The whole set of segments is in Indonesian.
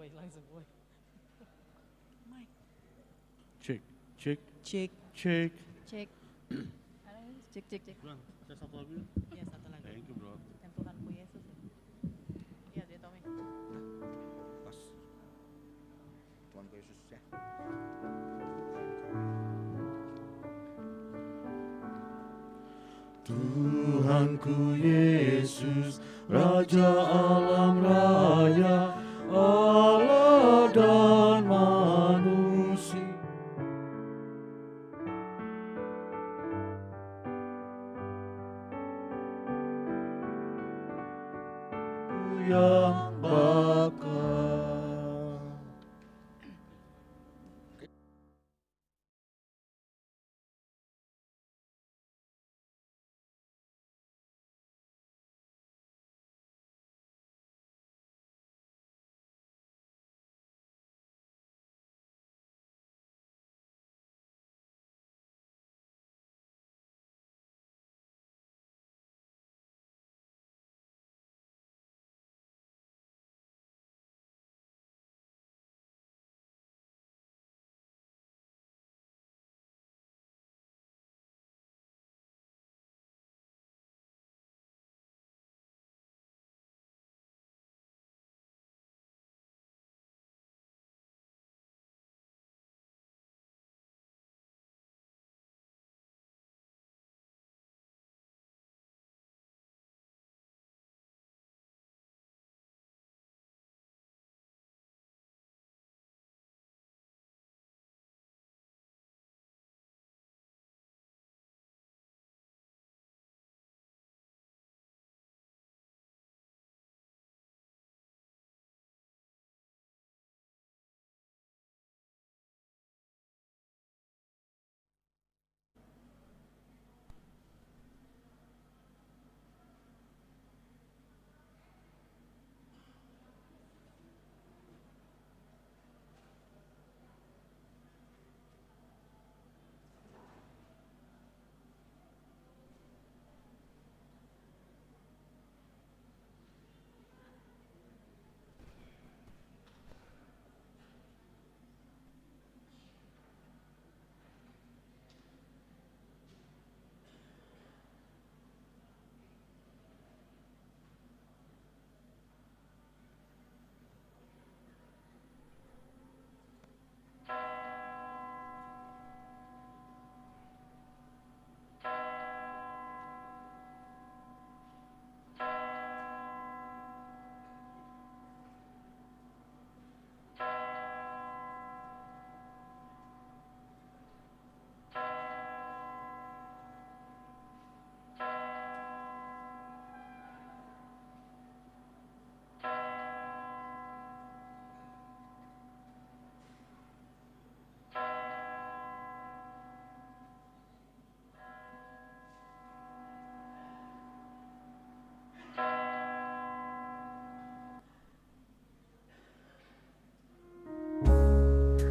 woi langsung woi. Mic. Cek, cek, Cek. cek. Cek. Cek cek cek. Bang, saya satu lagi. Iya satu lagi. Thank you, bro. Yang Tuhanku Yesus. Iya dia Tommy. Pas Tuhanku Yesus ya. Tuhanku Yesus, Raja alam raya, Allah dan manusia. Yang bakal.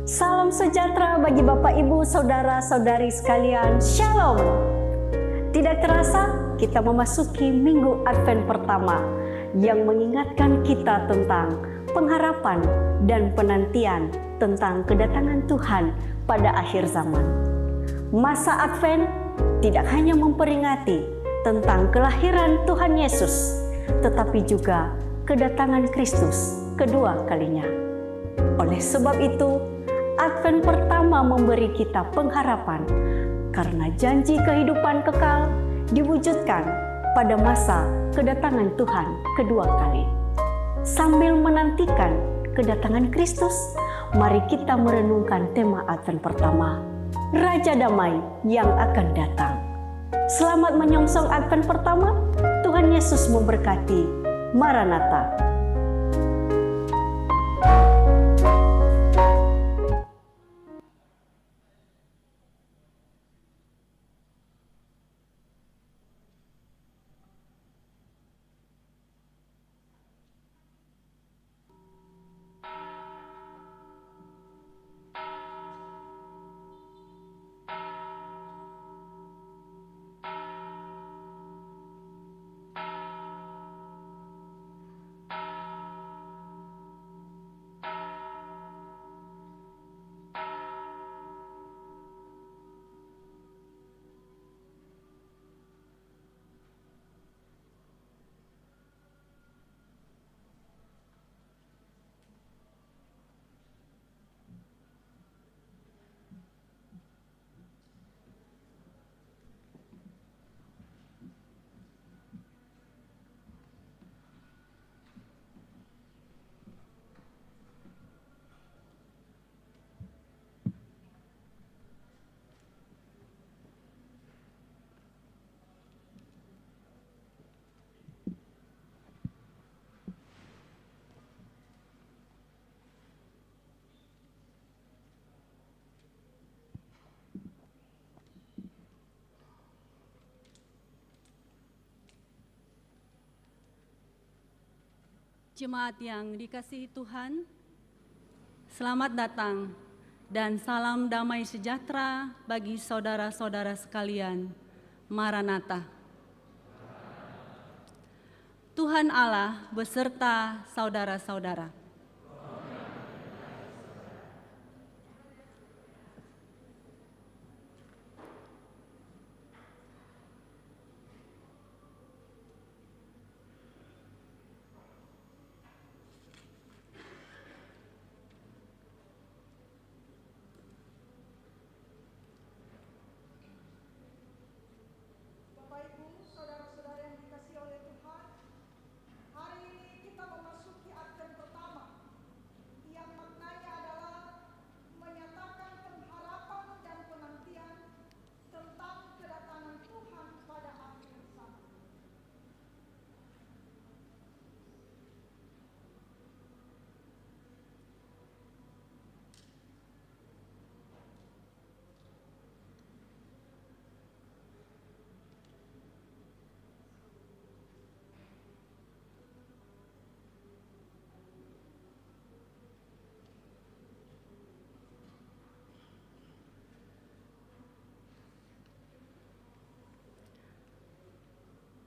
Salam sejahtera bagi Bapak, Ibu, Saudara-saudari sekalian. Shalom. Tidak terasa kita memasuki minggu Advent pertama yang mengingatkan kita tentang pengharapan dan penantian tentang kedatangan Tuhan pada akhir zaman. Masa Advent tidak hanya memperingati tentang kelahiran Tuhan Yesus, tetapi juga kedatangan Kristus kedua kalinya. Oleh sebab itu, Advent pertama memberi kita pengharapan karena janji kehidupan kekal diwujudkan pada masa kedatangan Tuhan kedua kali. Sambil menantikan kedatangan Kristus, mari kita merenungkan tema Advent pertama, Raja Damai yang akan datang. Selamat menyongsong Advent pertama. Tuhan Yesus memberkati. Maranatha. Jemaat yang dikasihi Tuhan, selamat datang dan salam damai sejahtera bagi saudara-saudara sekalian. Maranatha. Tuhan Allah beserta saudara-saudara.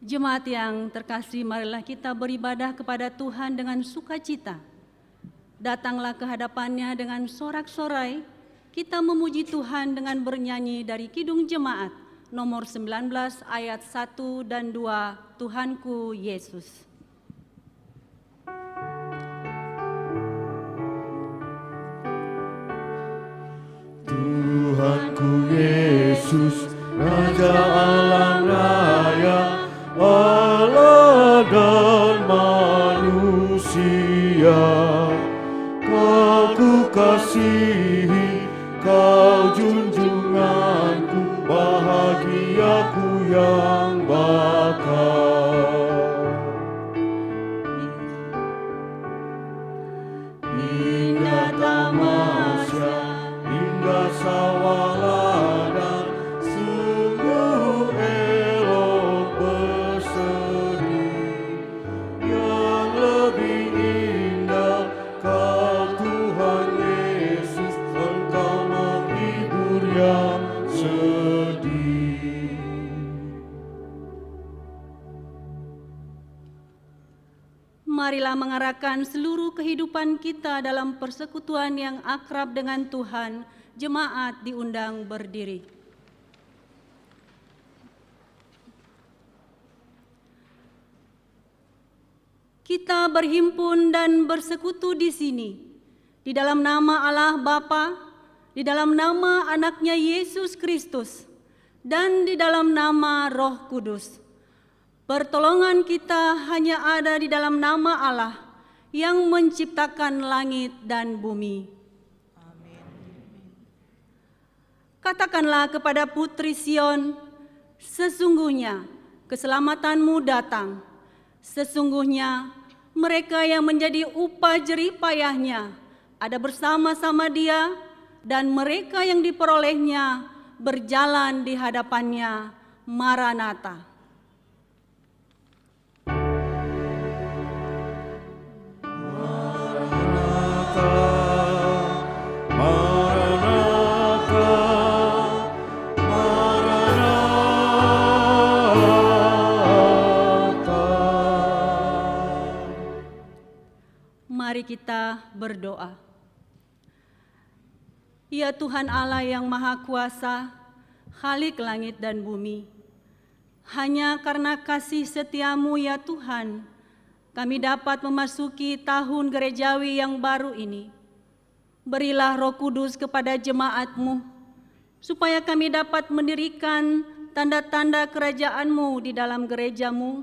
Jemaat yang terkasih, marilah kita beribadah kepada Tuhan dengan sukacita. Datanglah ke hadapannya dengan sorak-sorai, kita memuji Tuhan dengan bernyanyi dari Kidung Jemaat nomor 19 ayat 1 dan 2, Tuhanku Yesus. Tuhanku Yesus, Raja alam raya, Allah dan manusia, Kau ku kasihi, Kau junjunganku, bahagiaku yang bakal. Indah tamasya, indah sawah ladang, sungguh elok berseri. Yang lebih indah Kau Tuhan Yesus, Engkau menghibur yang sedih. Marilah mengarahkan seluruh kehidupan kita dalam persekutuan yang akrab dengan Tuhan. Jemaat diundang berdiri. Kita berhimpun dan bersekutu di sini, di dalam nama Allah Bapa, di dalam nama anaknya Yesus Kristus, dan di dalam nama Roh Kudus. Pertolongan kita hanya ada di dalam nama Allah yang menciptakan langit dan bumi. Katakanlah kepada Putri Sion, sesungguhnya keselamatanmu datang. Sesungguhnya mereka yang menjadi upah jerih payahnya ada bersama-sama dia, dan mereka yang diperolehnya berjalan di hadapannya. Maranatha. Mari kita berdoa. Ya Tuhan Allah yang Maha Kuasa, Khalik langit dan bumi, hanya karena kasih setiamu ya Tuhan, kami dapat memasuki tahun gerejawi yang baru ini. Berilah Roh Kudus kepada jemaat-Mu, supaya kami dapat mendirikan tanda-tanda kerajaan-Mu di dalam gereja-Mu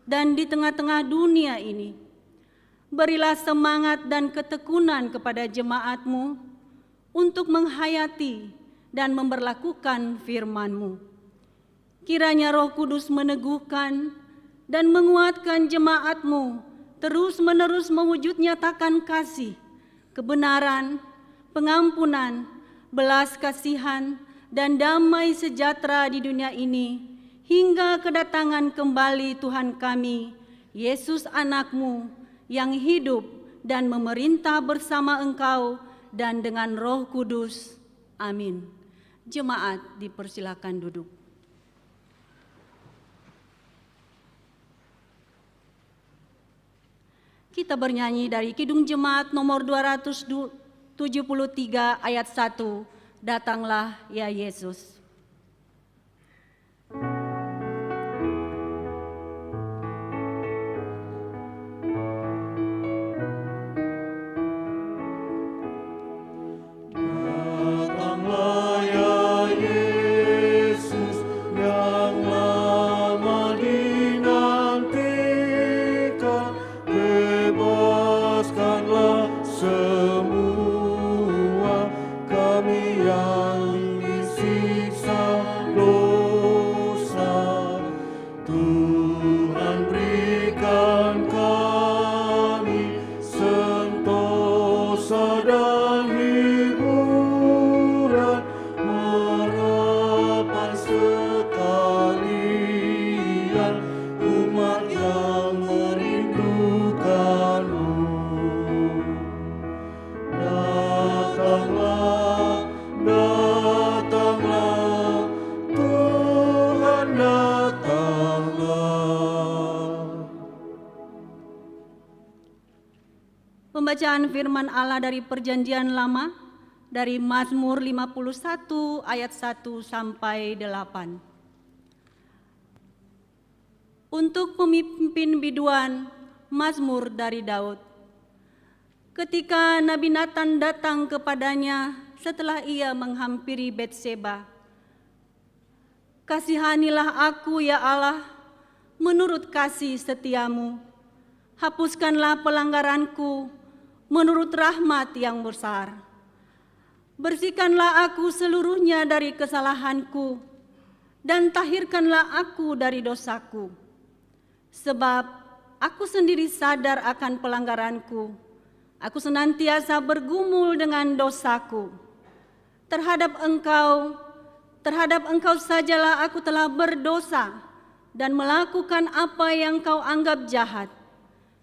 dan di tengah-tengah dunia ini. Berilah semangat dan ketekunan kepada jemaat-Mu untuk menghayati dan memberlakukan firman-Mu. Kiranya Roh Kudus meneguhkan dan menguatkan jemaat-Mu terus-menerus mewujud nyatakan kasih, kebenaran, pengampunan, belas kasihan, dan damai sejahtera di dunia ini hingga kedatangan kembali Tuhan kami, Yesus anak-Mu, yang hidup dan memerintah bersama Engkau dan dengan Roh Kudus. Amin. Jemaat dipersilakan duduk. Kita bernyanyi dari Kidung Jemaat nomor 273 ayat 1, Datanglah ya Yesus. Datanglah ya Yesus yang lama dinantikan, bebaskanlah semua kami yang disiksa dosa. Tuhan berikan kami sentosa dan hiburan, harapan sekalian umat yang merindukanmu. Datanglah, datanglah, Tuhan datanglah. Pembacaan firman Allah dari Perjanjian Lama dari Mazmur 51 ayat 1 sampai 8. Untuk pemimpin biduan, Mazmur dari Daud. Ketika Nabi Nathan datang kepadanya setelah ia menghampiri Betseba, "Kasihanilah aku ya Allah, menurut kasih setiamu. Hapuskanlah pelanggaranku menurut rahmat yang besar. Bersihkanlah aku seluruhnya dari kesalahanku, dan tahirkanlah aku dari dosaku. Sebab aku sendiri sadar akan pelanggaranku, aku senantiasa bergumul dengan dosaku. Terhadap engkau sajalah aku telah berdosa dan melakukan apa yang kau anggap jahat,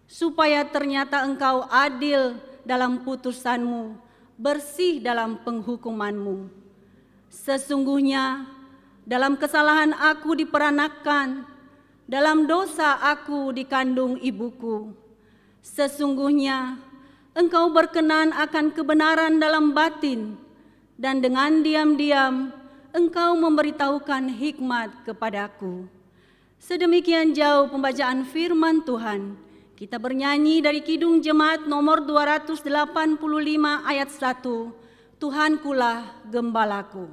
supaya ternyata engkau adil dalam putusanmu, bersih dalam penghukumanmu. Sesungguhnya dalam kesalahan aku diperanakan, dalam dosa aku dikandung ibuku. Sesungguhnya engkau berkenan akan kebenaran dalam batin, dan dengan diam-diam engkau memberitahukan hikmat kepadaku." Sedemikian jauh pembacaan firman Tuhan. Kita bernyanyi dari Kidung Jemaat nomor 285 ayat 1, Tuhankulah gembalaku.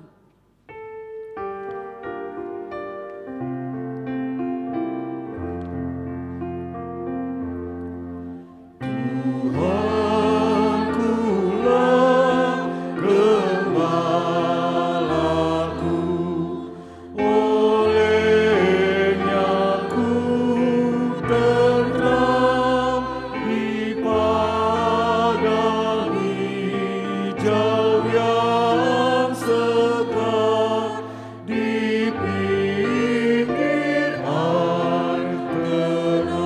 Tuhankulah gembalaku, olehnya ku tentram di padang hijau yang segar, di pinggir air tenang.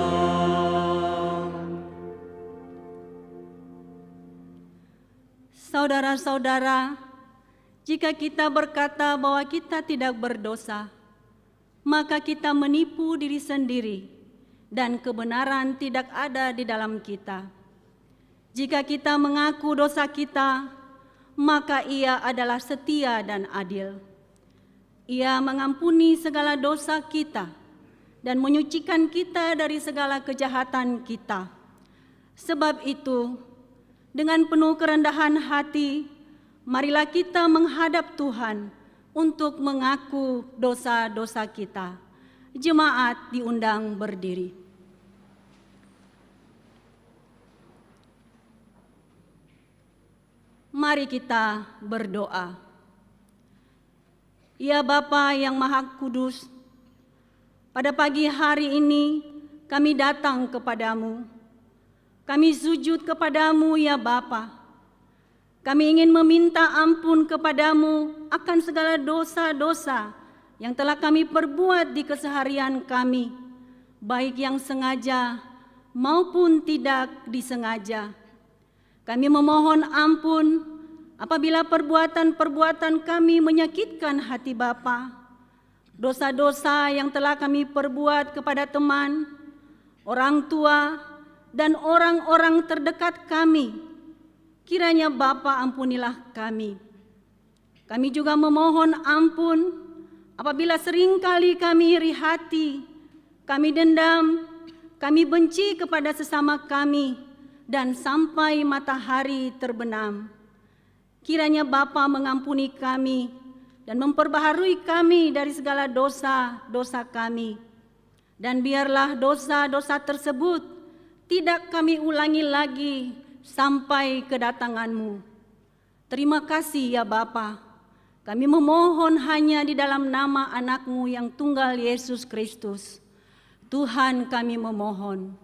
Saudara-saudara, jika kita berkata bahwa kita tidak berdosa, maka kita menipu diri sendiri dan kebenaran tidak ada di dalam kita. Jika kita mengaku dosa kita, maka Ia adalah setia dan adil. Ia mengampuni segala dosa kita dan menyucikan kita dari segala kejahatan kita. Sebab itu, dengan penuh kerendahan hati, marilah kita menghadap Tuhan untuk mengaku dosa-dosa kita. Jemaat diundang berdiri. Mari kita berdoa. Ya Bapa yang Maha Kudus, pada pagi hari ini kami datang kepadamu. Kami sujud kepadamu ya Bapa. Kami ingin meminta ampun kepadamu akan segala dosa-dosa yang telah kami perbuat di keseharian kami, baik yang sengaja maupun tidak disengaja. Kami memohon ampun apabila perbuatan-perbuatan kami menyakitkan hati Bapa. Dosa-dosa yang telah kami perbuat kepada teman, orang tua, dan orang-orang terdekat kami, kiranya Bapa ampunilah kami. Kami juga memohon ampun apabila seringkali kami iri hati, kami dendam, kami benci kepada sesama kami, dan sampai matahari terbenam. Kiranya Bapa mengampuni kami dan memperbaharui kami dari segala dosa-dosa kami. Dan biarlah dosa-dosa tersebut tidak kami ulangi lagi sampai kedatangan-Mu. Terima kasih ya Bapa. Kami memohon hanya di dalam nama anak-Mu yang tunggal Yesus Kristus. Tuhan kami memohon.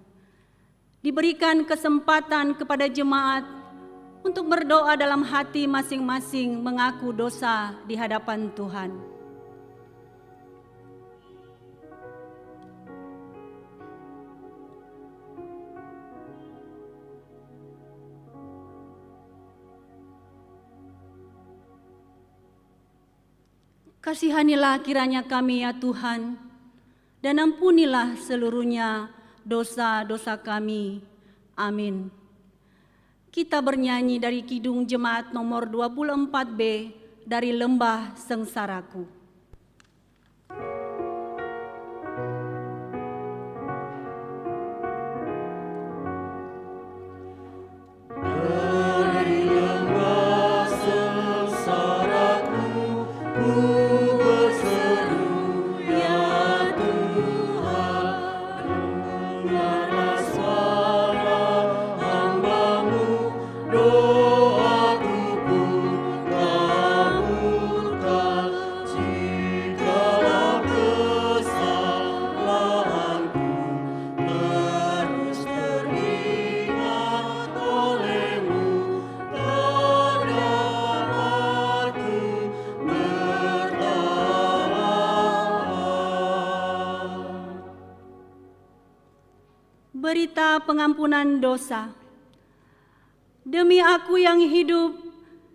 Diberikan kesempatan kepada jemaat untuk berdoa dalam hati masing-masing mengaku dosa di hadapan Tuhan. Kasihanilah kiranya kami ya Tuhan, dan ampunilah seluruhnya dosa-dosa kami. Amin. Kita bernyanyi dari Kidung Jemaat nomor 24B dari Lembah Sengsaraku. Berita pengampunan dosa. Demi aku yang hidup,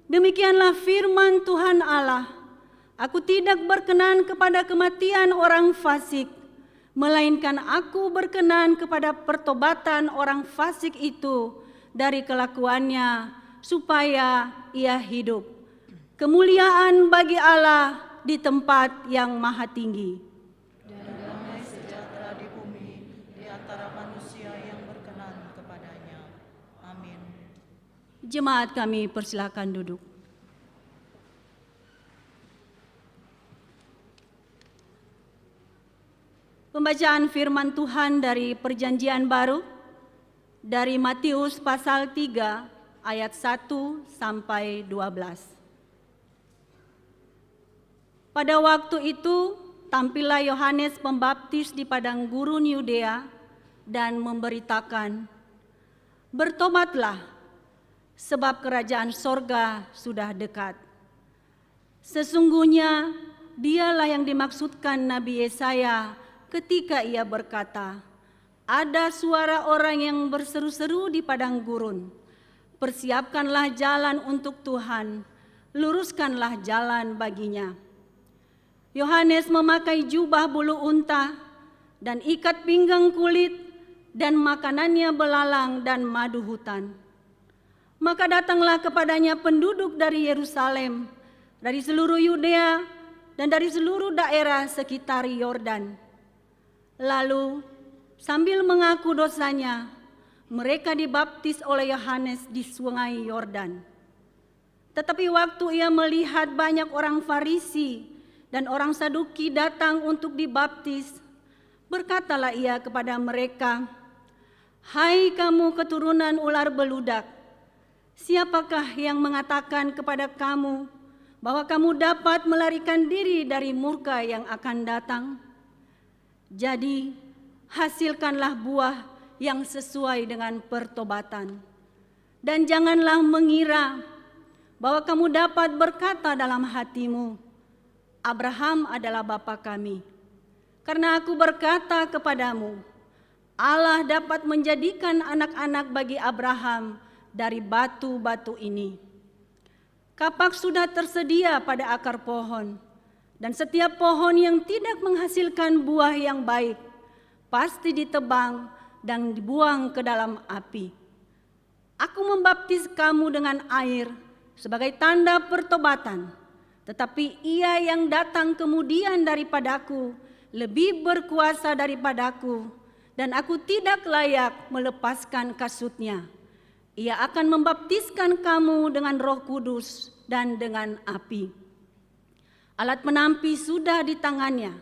demikianlah firman Tuhan Allah. Aku tidak berkenan kepada kematian orang fasik, melainkan aku berkenan kepada pertobatan orang fasik itu dari kelakuannya, supaya ia hidup. Kemuliaan bagi Allah di tempat yang maha tinggi. Dan damai sejahtera di bumi di antara manusia yang berkenan kepadanya. Amin. Jemaat kami persilakan duduk. Pembacaan firman Tuhan dari Perjanjian Baru dari Matius pasal 3 ayat 1 sampai 12. Pada waktu itu tampillah Yohanes Pembaptis di padang gurun Yudea dan memberitakan, "Bertobatlah, sebab kerajaan sorga sudah dekat." Sesungguhnya dialah yang dimaksudkan Nabi Yesaya ketika ia berkata, "Ada suara orang yang berseru-seru di padang gurun, persiapkanlah jalan untuk Tuhan, luruskanlah jalan baginya." Yohanes memakai jubah bulu unta dan ikat pinggang kulit, dan makanannya belalang dan madu hutan. Maka datanglah kepadanya penduduk dari Yerusalem, dari seluruh Yudea, dan dari seluruh daerah sekitar Yordan. Lalu sambil mengaku dosanya, mereka dibaptis oleh Yohanes di sungai Yordan. Tetapi waktu ia melihat banyak orang Farisi dan orang Saduki datang untuk dibaptis, berkatalah ia kepada mereka, "Hai kamu keturunan ular beludak, siapakah yang mengatakan kepada kamu bahwa kamu dapat melarikan diri dari murka yang akan datang? Jadi hasilkanlah buah yang sesuai dengan pertobatan. Dan janganlah mengira bahwa kamu dapat berkata dalam hatimu, Abraham adalah bapa kami. Karena aku berkata kepadamu, Allah dapat menjadikan anak-anak bagi Abraham dari batu-batu ini. Kapak sudah tersedia pada akar pohon, dan setiap pohon yang tidak menghasilkan buah yang baik pasti ditebang dan dibuang ke dalam api. Aku membaptis kamu dengan air sebagai tanda pertobatan, tetapi Ia yang datang kemudian daripadaku lebih berkuasa daripadaku, dan aku tidak layak melepaskan kasut-Nya. Ia akan membaptiskan kamu dengan Roh Kudus dan dengan api. Alat penampi sudah di tangannya.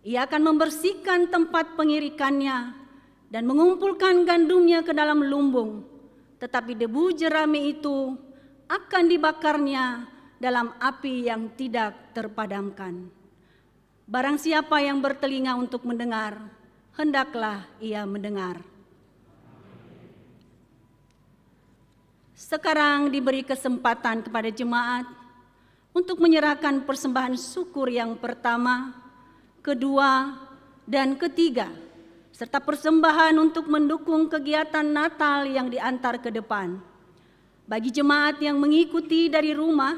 Ia akan membersihkan tempat pengirikannya dan mengumpulkan gandumnya ke dalam lumbung, tetapi debu jerami itu akan dibakarnya dalam api yang tidak terpadamkan. Barang siapa yang bertelinga untuk mendengar, hendaklah ia mendengar. Sekarang diberi kesempatan kepada jemaat untuk menyerahkan persembahan syukur yang pertama, kedua, dan ketiga, serta persembahan untuk mendukung kegiatan Natal yang diantar ke depan. Bagi jemaat yang mengikuti dari rumah,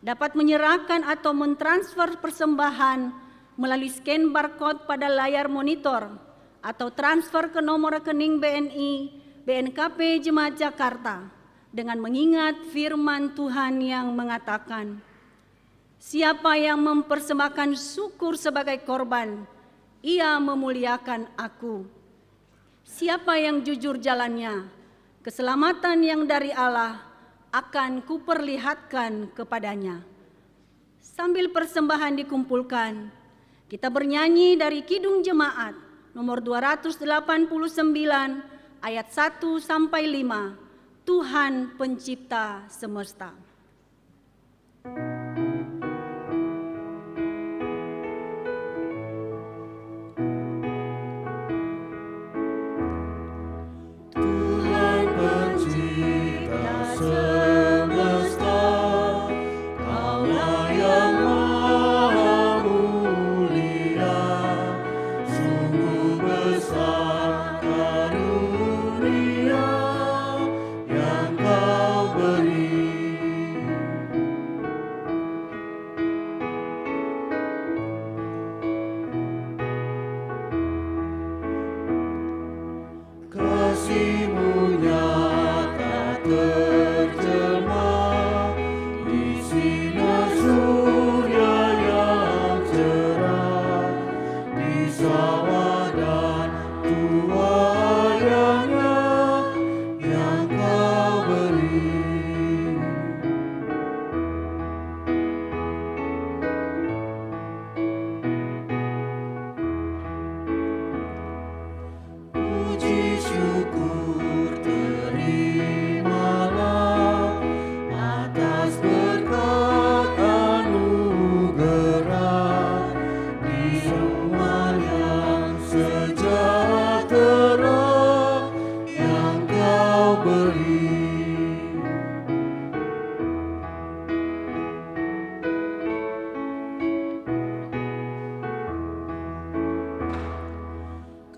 dapat menyerahkan atau mentransfer persembahan melalui scan barcode pada layar monitor atau transfer ke nomor rekening BNI BNKP Jemaat Jakarta dengan mengingat firman Tuhan yang mengatakan, siapa yang mempersembahkan syukur sebagai korban, ia memuliakan aku. Siapa yang jujur jalannya, keselamatan yang dari Allah akan kuperlihatkan kepadanya. Sambil persembahan dikumpulkan, kita bernyanyi dari Kidung Jemaat nomor 289 ayat 1 sampai 5, Tuhan Pencipta Semesta. Tuhan Pencipta semesta, Kaulah yang maha mulia, sungguh besar karunia yang Kau beri. Kasih-Mu nyata terjelma di sinar surya yang cerah, di sawah dan tuayanya yang Kau beri. Puji syukur terimalah atas berkat anugerah di rumah yang sejahtera yang Kau beri.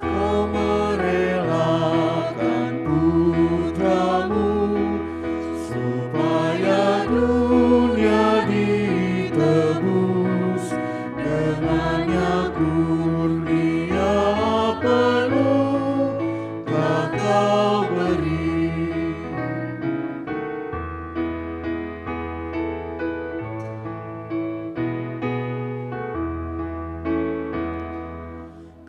Kau merelakan putra-Mu supaya dunia ditebus, dengannya kurnia penuh telah Kau beri.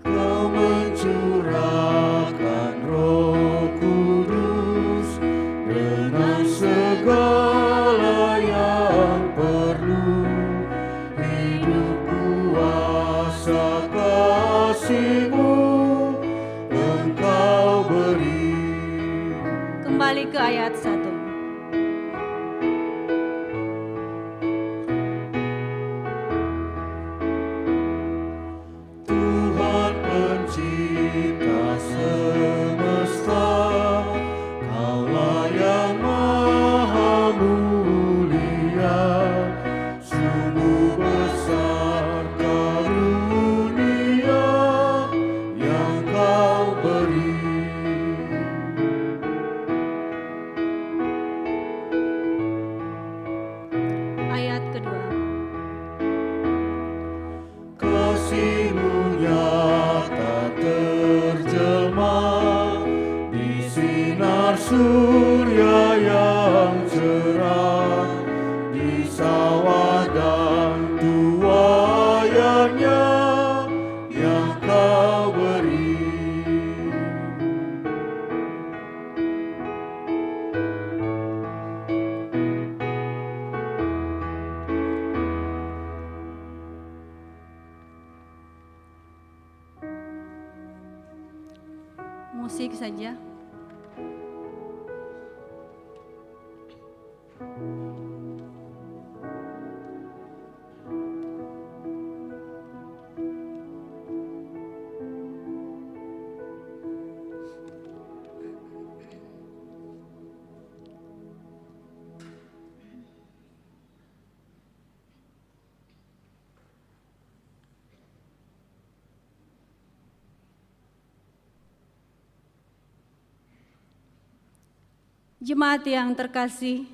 Kau mencurahkan Roh Kudus dengan segala yang perlu, hidup kuasa kasih-Mu Engkau beri. Kembali ke ayat 1. Tuhan Pencipta semesta, Kaulah yang maha mulia, sungguh besar karunia yang Kau beri. Musik saja. Jemaat yang terkasih,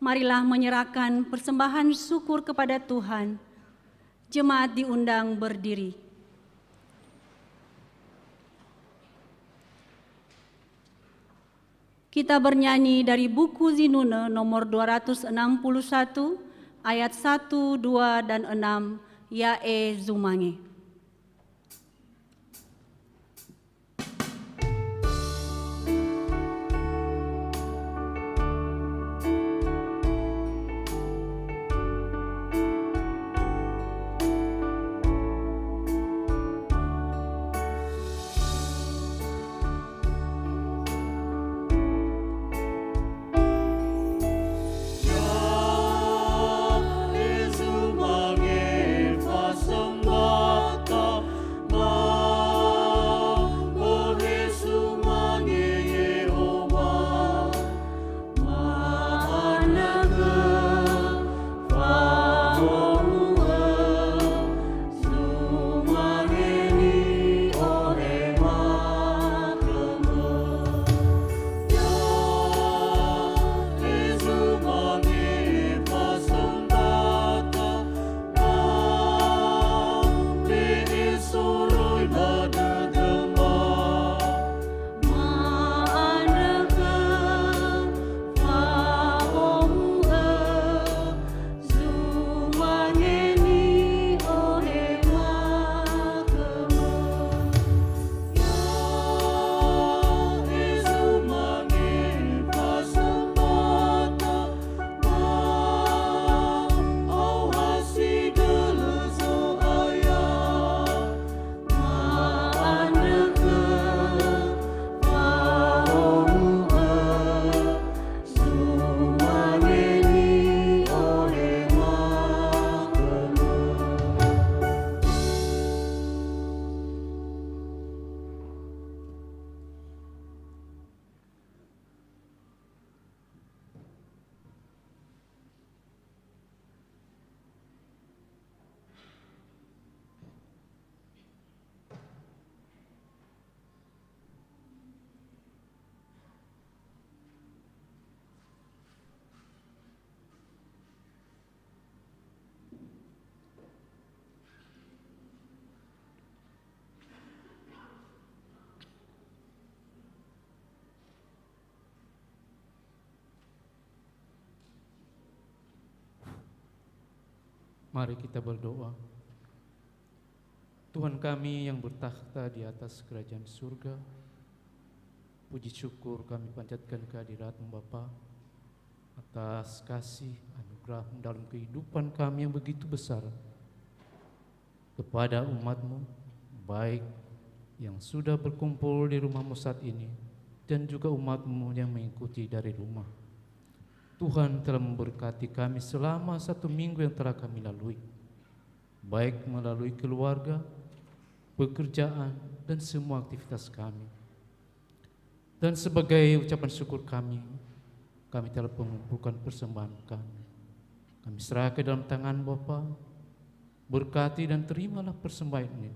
marilah menyerahkan persembahan syukur kepada Tuhan. Jemaat diundang berdiri. Kita bernyanyi dari buku Zinune nomor 261 ayat 1, 2, dan 6, Yae Zumange. Mari kita berdoa. Tuhan kami yang bertakhta di atas kerajaan surga, puji syukur kami panjatkan kehadirat-Mu Bapa atas kasih anugerah dalam kehidupan kami yang begitu besar kepada umat-Mu, baik yang sudah berkumpul di rumah-Mu saat ini dan juga umat-Mu yang mengikuti dari rumah. Tuhan telah memberkati kami selama 1 minggu yang telah kami lalui, baik melalui keluarga, pekerjaan, dan semua aktivitas kami. Dan sebagai ucapan syukur kami telah mengumpulkan persembahan kami. Kami serahkan dalam tangan Bapa, berkati dan terimalah persembahan ini,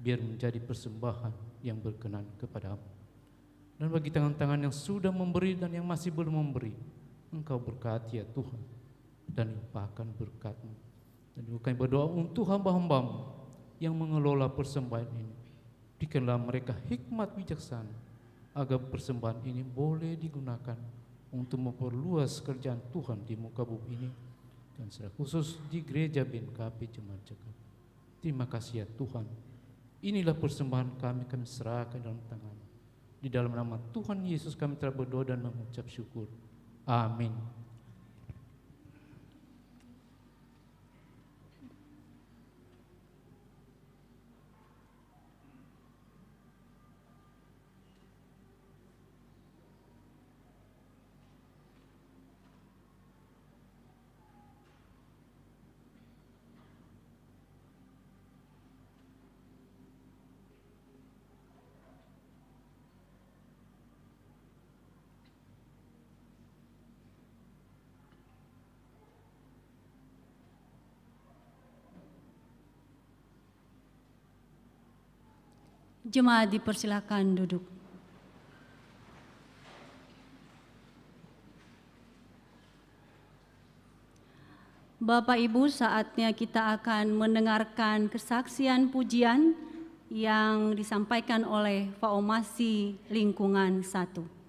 biar menjadi persembahan yang berkenan kepadamu. Dan bagi tangan-tangan yang sudah memberi dan yang masih belum memberi, Engkau berkati ya Tuhan, dan limpahkan berkat-Mu. Dan juga kami berdoa untuk hamba-hamba-Mu yang mengelola persembahan ini. Berikanlah mereka hikmat bijaksana, agar persembahan ini boleh digunakan untuk memperluas kerjaan Tuhan di muka bumi ini, dan secara khusus di Gereja BNKP Jemaat Jakarta. Terima kasih ya Tuhan. Inilah persembahan kami serahkan dalam tangan. Di dalam nama Tuhan Yesus kami telah berdoa dan mengucap syukur. Amin. Jemaat dipersilakan duduk. Bapak Ibu, saatnya kita akan mendengarkan kesaksian pujian yang disampaikan oleh Faomasi Lingkungan 1.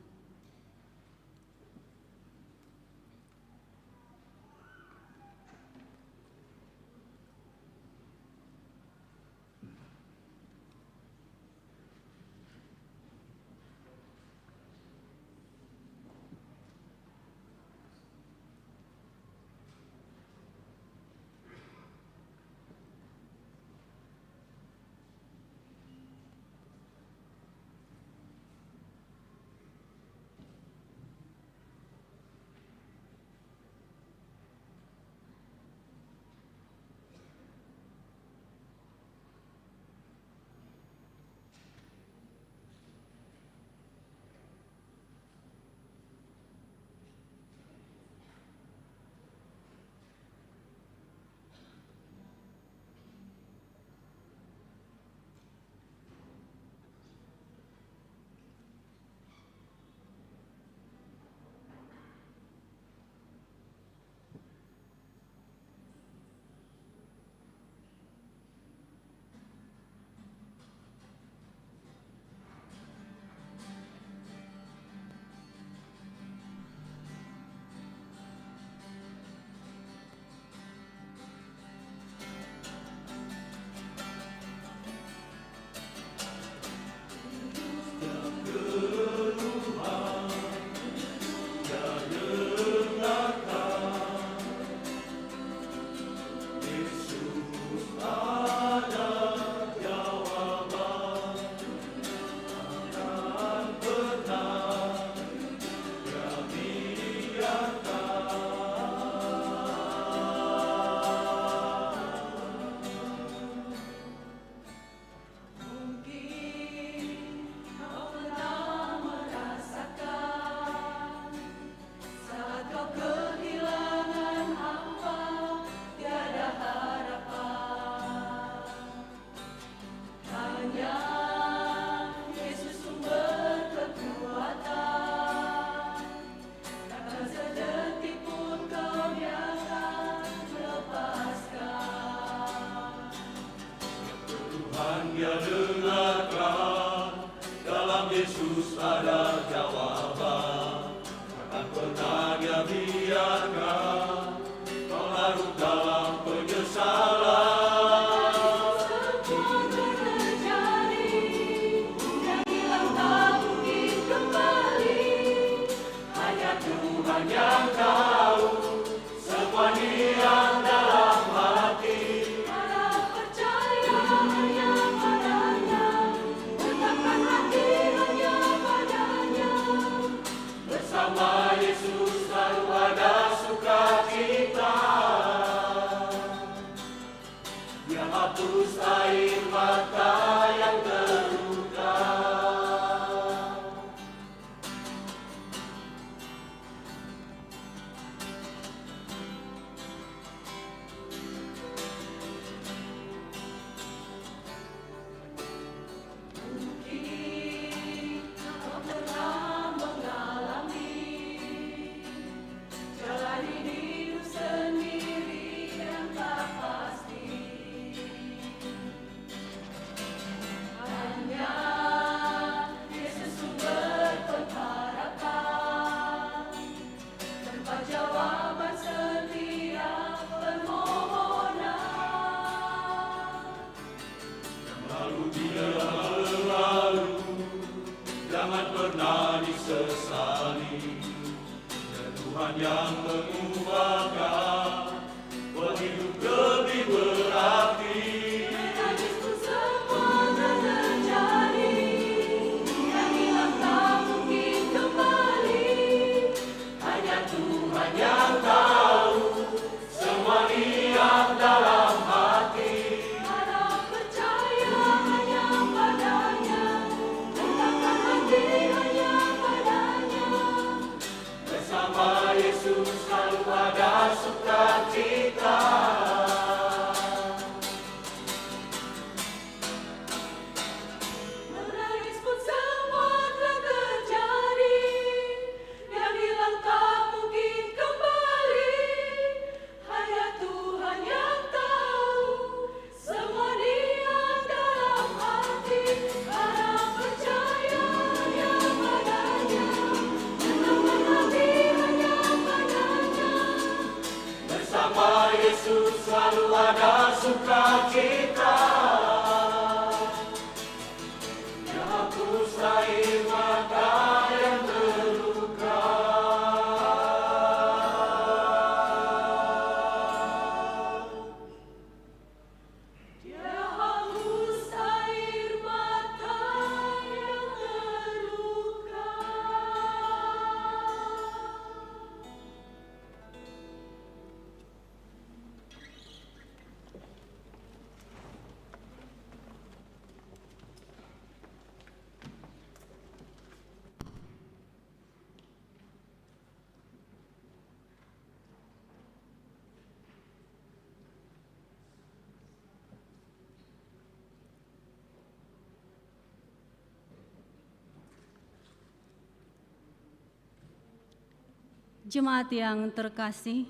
Jemaat yang terkasih,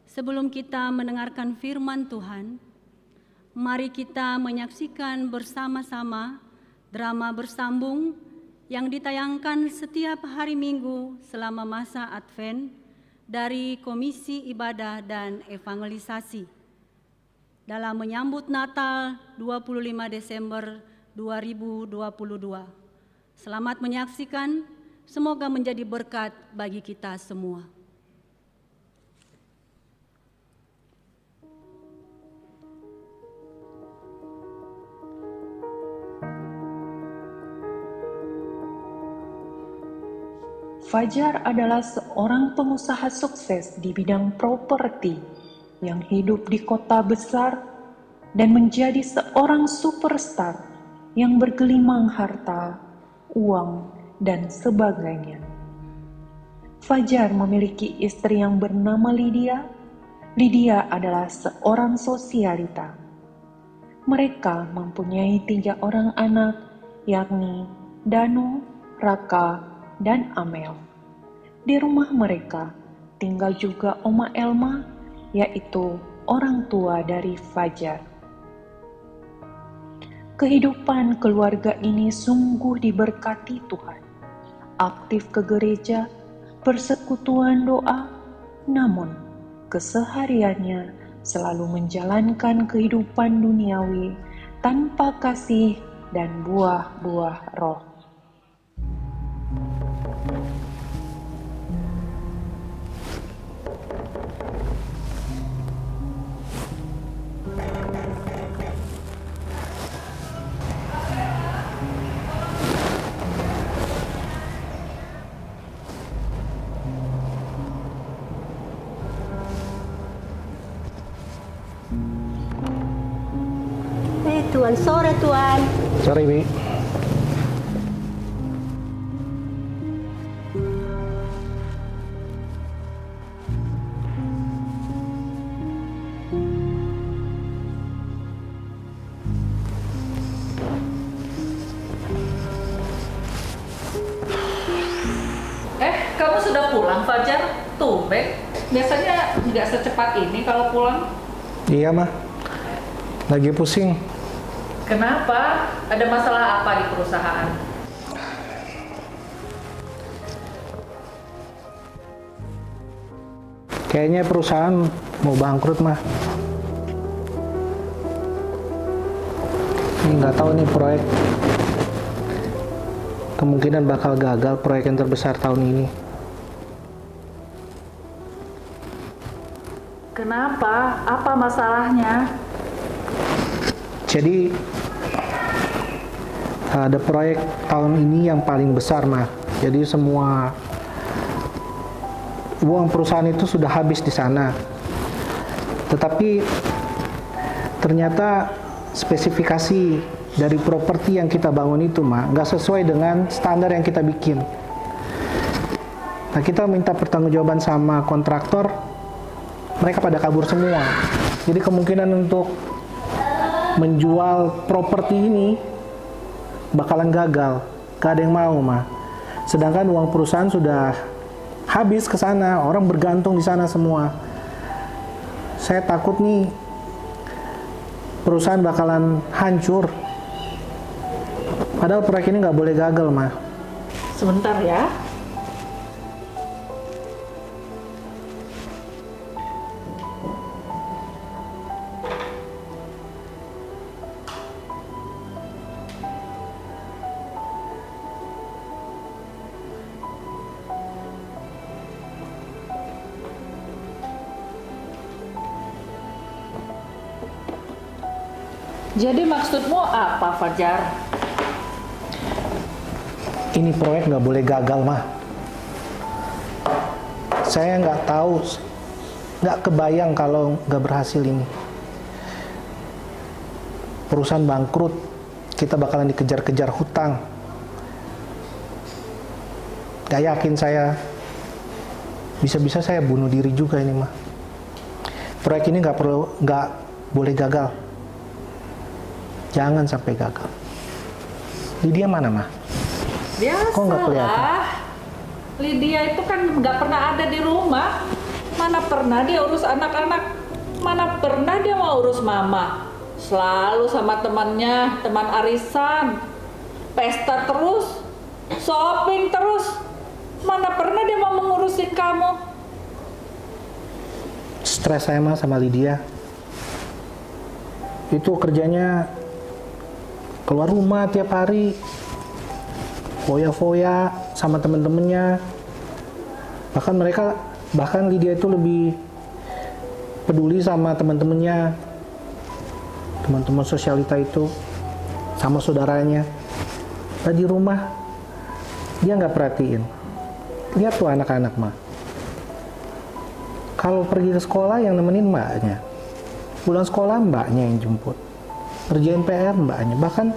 sebelum kita mendengarkan firman Tuhan, mari kita menyaksikan bersama-sama drama bersambung yang ditayangkan setiap hari Minggu selama masa Advent dari Komisi Ibadah dan Evangelisasi dalam menyambut Natal 25 Desember 2022. Selamat menyaksikan. Semoga menjadi berkat bagi kita semua. Fajar adalah seorang pengusaha sukses di bidang properti yang hidup di kota besar dan menjadi seorang superstar yang bergelimang harta, uang, dan sebagainya. Fajar memiliki istri yang bernama Lydia. Lydia adalah seorang sosialita. Mereka mempunyai 3 orang anak, yakni Danu, Raka, dan Amel. Di rumah mereka tinggal juga Oma Elma, yaitu orang tua dari Fajar. Kehidupan keluarga ini sungguh diberkati Tuhan. Aktif ke gereja, persekutuan doa, namun kesehariannya selalu menjalankan kehidupan duniawi tanpa kasih dan buah-buah roh. Tuan, sore Tuan. Sore, Bi. Kamu sudah pulang, Fajar? Tumben. Biasanya nggak secepat ini kalau pulang. Iya, Mah. Lagi pusing. Kenapa? Ada masalah apa di perusahaan? Kayaknya perusahaan mau bangkrut, Mah. Ini nggak tahu nih proyek. Kemungkinan bakal gagal proyek yang terbesar tahun ini. Kenapa? Apa masalahnya? Jadi ada proyek tahun ini yang paling besar, Mah. Jadi semua uang perusahaan itu sudah habis di sana. Tetapi ternyata spesifikasi dari properti yang kita bangun itu, Mah, nggak sesuai dengan standar yang kita bikin. Nah, kita minta pertanggungjawaban sama kontraktor, mereka pada kabur semua. Jadi kemungkinan untuk menjual properti ini bakalan gagal, gak ada yang mau, Mah. Sedangkan uang perusahaan sudah habis ke sana, orang bergantung di sana semua. Saya takut nih perusahaan bakalan hancur. Padahal proyek ini nggak boleh gagal, Mah. Sebentar ya. Jadi maksudmu apa, Fajar? Ini proyek nggak boleh gagal, mah. Saya nggak tahu, nggak kebayang kalau nggak berhasil ini. Perusahaan bangkrut, kita bakalan dikejar-kejar hutang. Gak yakin saya, bisa-bisa saya bunuh diri juga ini, mah. Proyek ini nggak boleh gagal. Jangan sampai gagal. Lydia mana, mah? Biasa Kok nggak kelihatan? lah. Lydia itu kan nggak pernah ada di rumah. Mana pernah dia urus anak-anak. Mana pernah dia mau urus mama. Selalu sama temannya, teman arisan. Pesta terus. Shopping terus. Mana pernah dia mau mengurusin kamu. Stres saya, mah, sama Lydia. Itu kerjanya keluar rumah tiap hari, foya-foya sama temen-temennya. Bahkan Lydia itu lebih peduli sama teman-temannya, teman-teman sosialita itu, sama saudaranya. Di rumah dia nggak perhatiin. Lihat tuh anak-anak, mah. Kalau pergi ke sekolah yang nemenin mbaknya, pulang sekolah mbaknya yang jemput, ngerjain PR mbaknya. Bahkan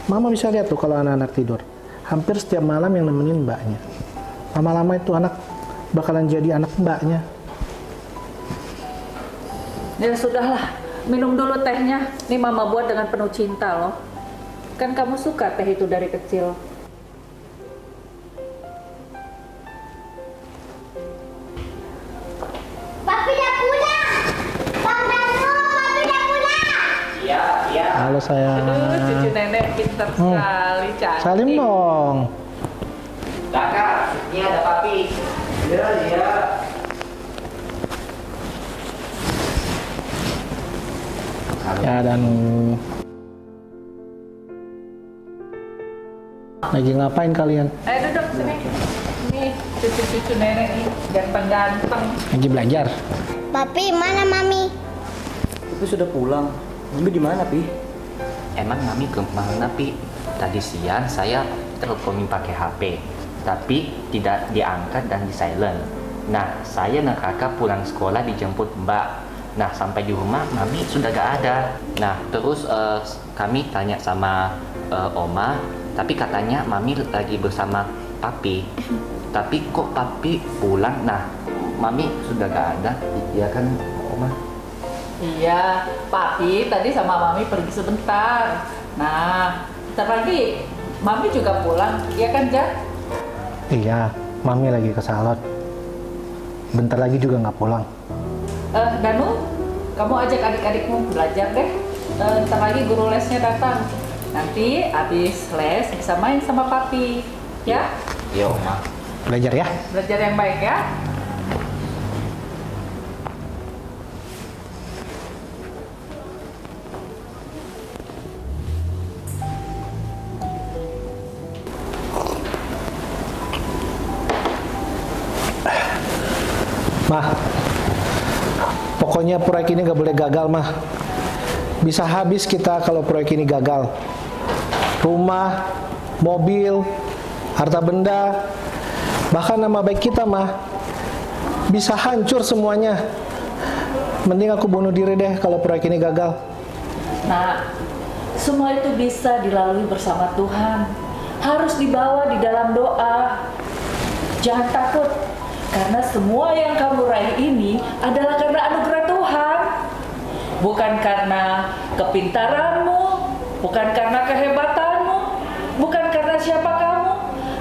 mama bisa lihat tuh kalau anak-anak tidur, hampir setiap malam yang nemenin mbaknya. Lama-lama itu anak bakalan jadi anak mbaknya. Ya sudahlah, minum dulu tehnya. Ini mama buat dengan penuh cinta loh. Kan kamu suka teh itu dari kecil. Papi udah pulang. Bang Danu, Papi udah pulang. Iya. Halo sayang. Aduh, cucu nenek pintar sekali, cantik. Salim dong. Kakak, ini ada papi. Iya. Ya, Danu. Lagi ngapain kalian? Ayo duduk sini. Nih, cucu-cucu nenek nih, ganteng-ganteng. Lagi belajar. Papi, mana Mami? Itu sudah pulang. Mami di mana, Pi? Emang Mami kemana, Pi? Tadi siang saya teleponin pakai HP, tapi tidak diangkat dan di silent. Nah, saya dan kakak pulang sekolah dijemput Mbak. Nah, sampai di rumah Mami sudah gak ada. Nah, terus kami tanya sama Oma, tapi katanya Mami lagi bersama Papi. Tapi kok Papi pulang? Nah, Mami sudah gak ada. Iya kan, Oma? Iya, Papi tadi sama Mami pergi sebentar. Nah, ntar lagi Mami juga pulang, iya kan, Jak? Iya, Mami lagi ke salon. Bentar lagi juga nggak pulang. Danu, kamu ajak adik-adikmu belajar deh. Ntar lagi guru lesnya datang. Nanti abis les bisa main sama Papi, ya? Iya, Oma. Belajar ya. Belajar yang baik ya. Mah, pokoknya proyek ini nggak boleh gagal, mah. Bisa habis kita kalau proyek ini gagal. Rumah, mobil, harta benda, bahkan nama baik kita, mah, bisa hancur semuanya. Mending aku bunuh diri deh kalau proyek ini gagal. Nah, semua itu bisa dilalui bersama Tuhan. Harus dibawa di dalam doa. Jangan takut, karena semua yang kamu raih ini adalah karena anugerah Tuhan. Bukan karena kepintaranmu, bukan karena kehebatanmu, bukan karena siapa kamu,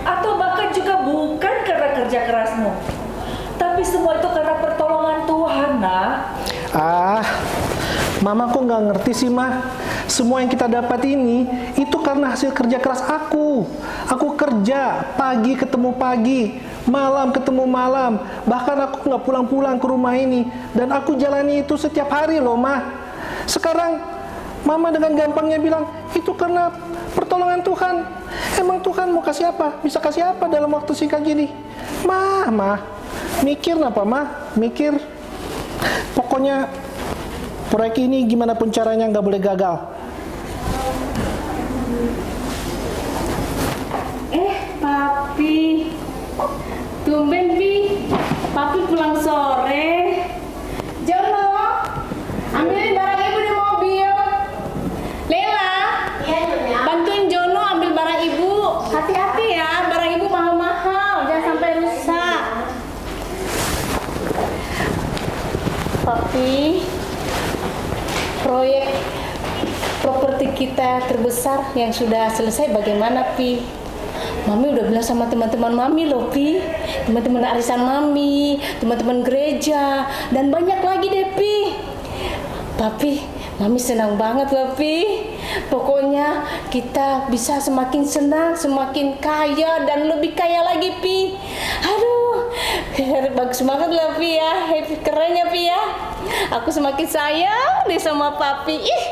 atau bahkan juga bukan karena kerja kerasmu. Tapi semua itu karena pertolongan Tuhan, nak. Mama kok nggak ngerti sih, mah? Semua yang kita dapat ini itu karena hasil kerja keras aku. Aku kerja pagi ketemu pagi, malam ketemu malam. Bahkan aku nggak pulang-pulang ke rumah ini, dan aku jalani itu setiap hari loh, mah. Sekarang Mama dengan gampangnya bilang itu karena pertolongan Tuhan. Emang Tuhan mau kasih apa? Bisa kasih apa dalam waktu singkat gini? Mah, mikir apa, mah? Mikir. Pokoknya proyek ini gimana pun caranya nggak boleh gagal. Papi. Tumben, Pi. Papi pulang sore. Jono, ambilin barang ibu di mobil. Lela, bantuin Jono ambil barang ibu. Hati-hati ya, barang ibu mahal-mahal, jangan sampai rusak. Papi, proyek properti kita terbesar yang sudah selesai bagaimana, Pi? Mami udah bilang sama teman-teman Mami loh, Pi. Teman-teman arisan Mami, teman-teman gereja, dan banyak lagi deh, Pi. Papi, Mami senang banget loh, Pi. Pokoknya kita bisa semakin senang, semakin kaya, dan lebih kaya lagi, Pi. Aduh, bagus banget loh, Pi ya. Happy, keren ya, Pi ya. Aku semakin sayang deh sama Papi. Ih,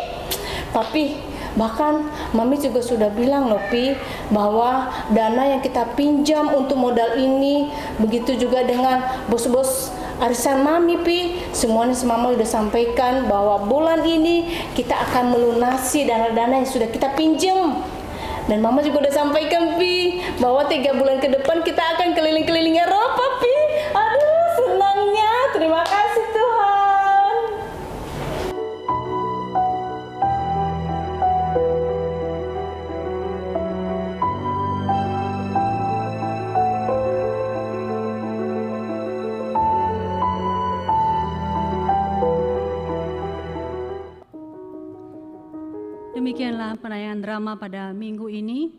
Papi, bahkan Mami juga sudah bilang loh, Pi, bahwa dana yang kita pinjam untuk modal ini, begitu juga dengan bos-bos arisan Mami, Pi, semuanya Mama udah sampaikan bahwa bulan ini kita akan melunasi dana-dana yang sudah kita pinjam. Dan Mama juga udah sampaikan, Pi, bahwa 3 bulan ke depan kita akan keliling-keliling Eropa, Pi. Aduh, senangnya. Terima kasih Tuhan. Demikianlah penayangan drama pada minggu ini.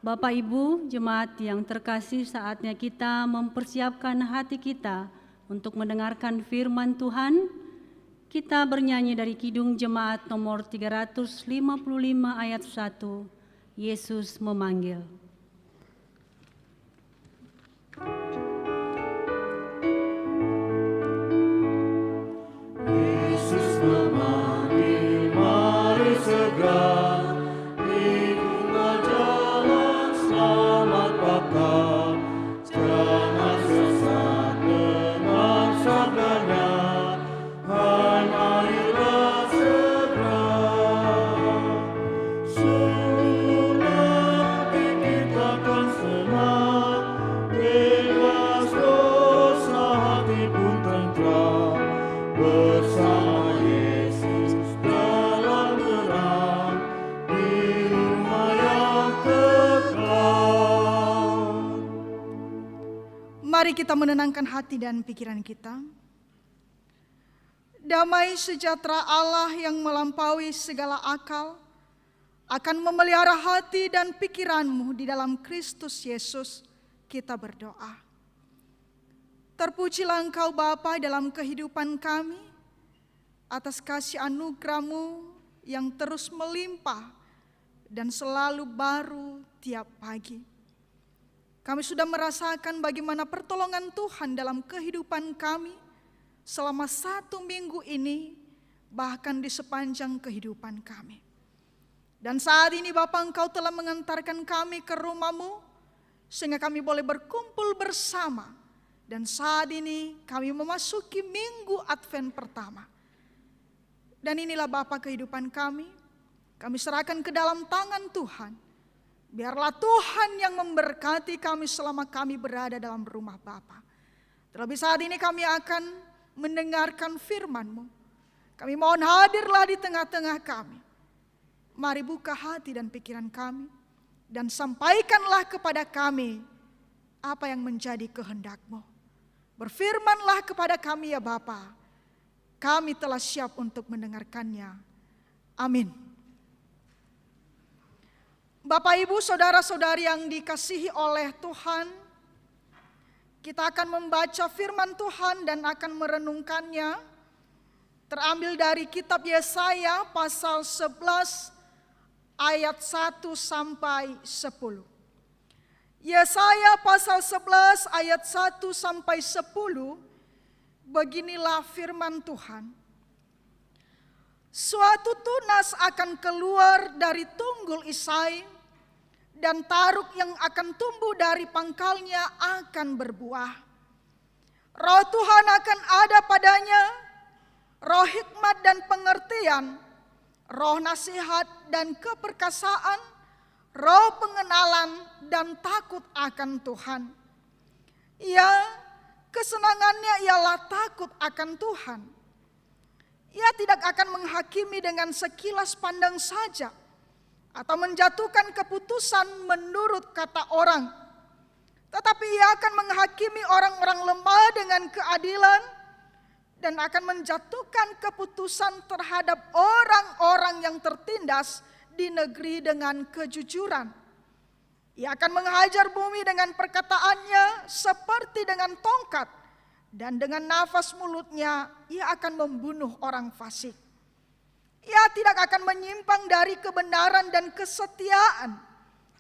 Bapak Ibu, jemaat yang terkasih, saatnya kita mempersiapkan hati kita untuk mendengarkan firman Tuhan. Kita bernyanyi dari Kidung Jemaat nomor 355 ayat 1, Yesus memanggil. Yesus memanggil, mari segera ikutlah jalan selamat bakal. Jangan sesat dengan sabdanya, hai marilah segera. Sungguh nanti kita akan senang, bebas dosa hati pun tentram. Bersama Yesus dalam terang di rumah yang kekal. Mari kita menenangkan hati dan pikiran kita. Damai sejahtera Allah yang melampaui segala akal akan memelihara hati dan pikiranmu di dalam Kristus Yesus. Kita berdoa. Terpujilah Engkau Bapa dalam kehidupan kami, atas kasih anugerah-Mu yang terus melimpah dan selalu baru tiap pagi. Kami sudah merasakan bagaimana pertolongan Tuhan dalam kehidupan kami selama 1 minggu ini, bahkan di sepanjang kehidupan kami. Dan saat ini Bapa, Engkau telah mengantarkan kami ke rumah-Mu, sehingga kami boleh berkumpul bersama. Dan saat ini kami memasuki minggu Advent pertama. Dan inilah Bapa kehidupan kami. Kami serahkan ke dalam tangan Tuhan. Biarlah Tuhan yang memberkati kami selama kami berada dalam rumah Bapa. Terlebih saat ini kami akan mendengarkan firman-Mu. Kami mohon hadirlah di tengah-tengah kami. Mari buka hati dan pikiran kami. Dan sampaikanlah kepada kami apa yang menjadi kehendak-Mu. Berfirmanlah kepada kami ya Bapa, kami telah siap untuk mendengarkannya. Amin. Bapak, Ibu, saudara-saudari yang dikasihi oleh Tuhan, kita akan membaca firman Tuhan dan akan merenungkannya. Terambil dari kitab Yesaya pasal 11 ayat 1 sampai 10. Yesaya pasal 11 ayat 1 sampai 10, beginilah firman Tuhan. Suatu tunas akan keluar dari tunggul Isai, dan taruk yang akan tumbuh dari pangkalnya akan berbuah. Roh Tuhan akan ada padanya, roh hikmat dan pengertian, roh nasihat dan keperkasaan, roh pengenalan dan takut akan Tuhan. Ya, kesenangannya ialah takut akan Tuhan. Ia tidak akan menghakimi dengan sekilas pandang saja atau menjatuhkan keputusan menurut kata orang. Tetapi ia akan menghakimi orang-orang lemah dengan keadilan dan akan menjatuhkan keputusan terhadap orang-orang yang tertindas di negeri dengan kejujuran. Ia akan menghajar bumi dengan perkataannya seperti dengan tongkat. Dan dengan nafas mulutnya, ia akan membunuh orang fasik. Ia tidak akan menyimpang dari kebenaran dan kesetiaan.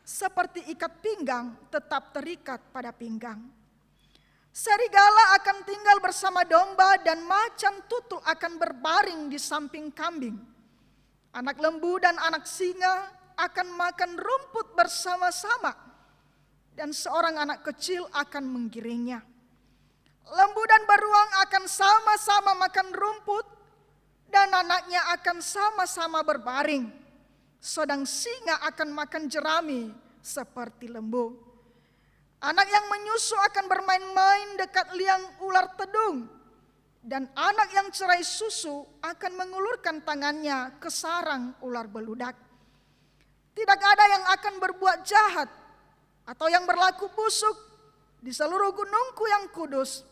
Seperti ikat pinggang tetap terikat pada pinggang. Serigala akan tinggal bersama domba dan macan tutul akan berbaring di samping kambing. Anak lembu dan anak singa akan makan rumput bersama-sama. Dan seorang anak kecil akan menggiringnya. Lembu dan beruang akan sama-sama makan rumput dan anaknya akan sama-sama berbaring. Sedang singa akan makan jerami seperti lembu. Anak yang menyusu akan bermain-main dekat liang ular tedung. Dan anak yang cerai susu akan mengulurkan tangannya ke sarang ular beludak. Tidak ada yang akan berbuat jahat atau yang berlaku busuk di seluruh gunungku yang kudus.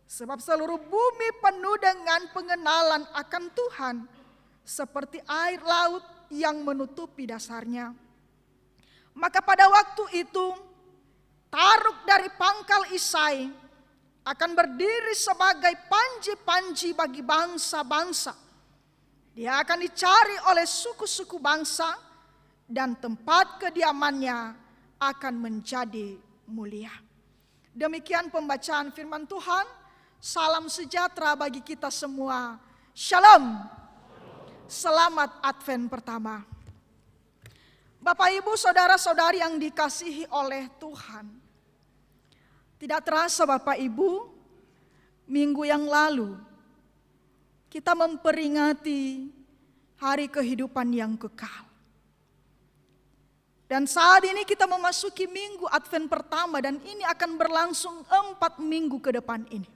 Sebab seluruh bumi penuh dengan pengenalan akan Tuhan, seperti air laut yang menutupi dasarnya. Maka pada waktu itu, Taruk dari pangkal Isai akan berdiri sebagai panji-panji bagi bangsa-bangsa. Dia akan dicari oleh suku-suku bangsa dan tempat kediamannya akan menjadi mulia. Demikian pembacaan firman Tuhan. Salam sejahtera bagi kita semua. Shalom. Selamat Advent pertama. Bapak, Ibu, saudara-saudari yang dikasihi oleh Tuhan. Tidak terasa Bapak Ibu, minggu yang lalu kita memperingati hari kehidupan yang kekal. Dan saat ini kita memasuki minggu Advent pertama dan ini akan berlangsung 4 minggu ke depan ini.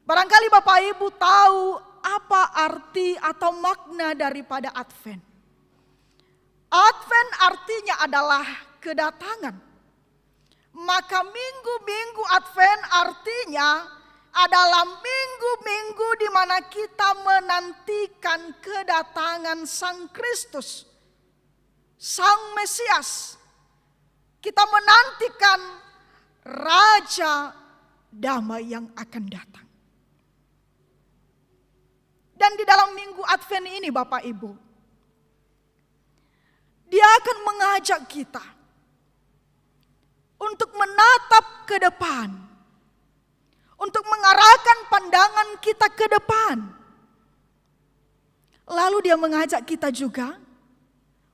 Barangkali Bapak Ibu tahu apa arti atau makna daripada Advent. Advent artinya adalah kedatangan. Maka minggu-minggu Advent artinya adalah minggu-minggu di mana kita menantikan kedatangan Sang Kristus, Sang Mesias. Kita menantikan Raja Damai yang akan datang. Dan di dalam minggu Advent ini Bapak Ibu, Dia akan mengajak kita untuk menatap ke depan, untuk mengarahkan pandangan kita ke depan. Lalu Dia mengajak kita juga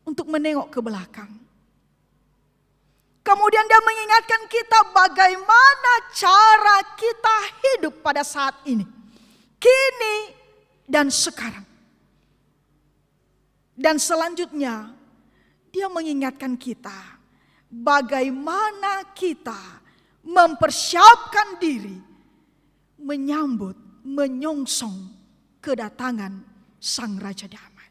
untuk menengok ke belakang. Kemudian Dia mengingatkan kita bagaimana cara kita hidup pada saat ini, kini dan sekarang. Dan selanjutnya Dia mengingatkan kita bagaimana kita mempersiapkan diri menyambut, menyongsong kedatangan Sang Raja Damai.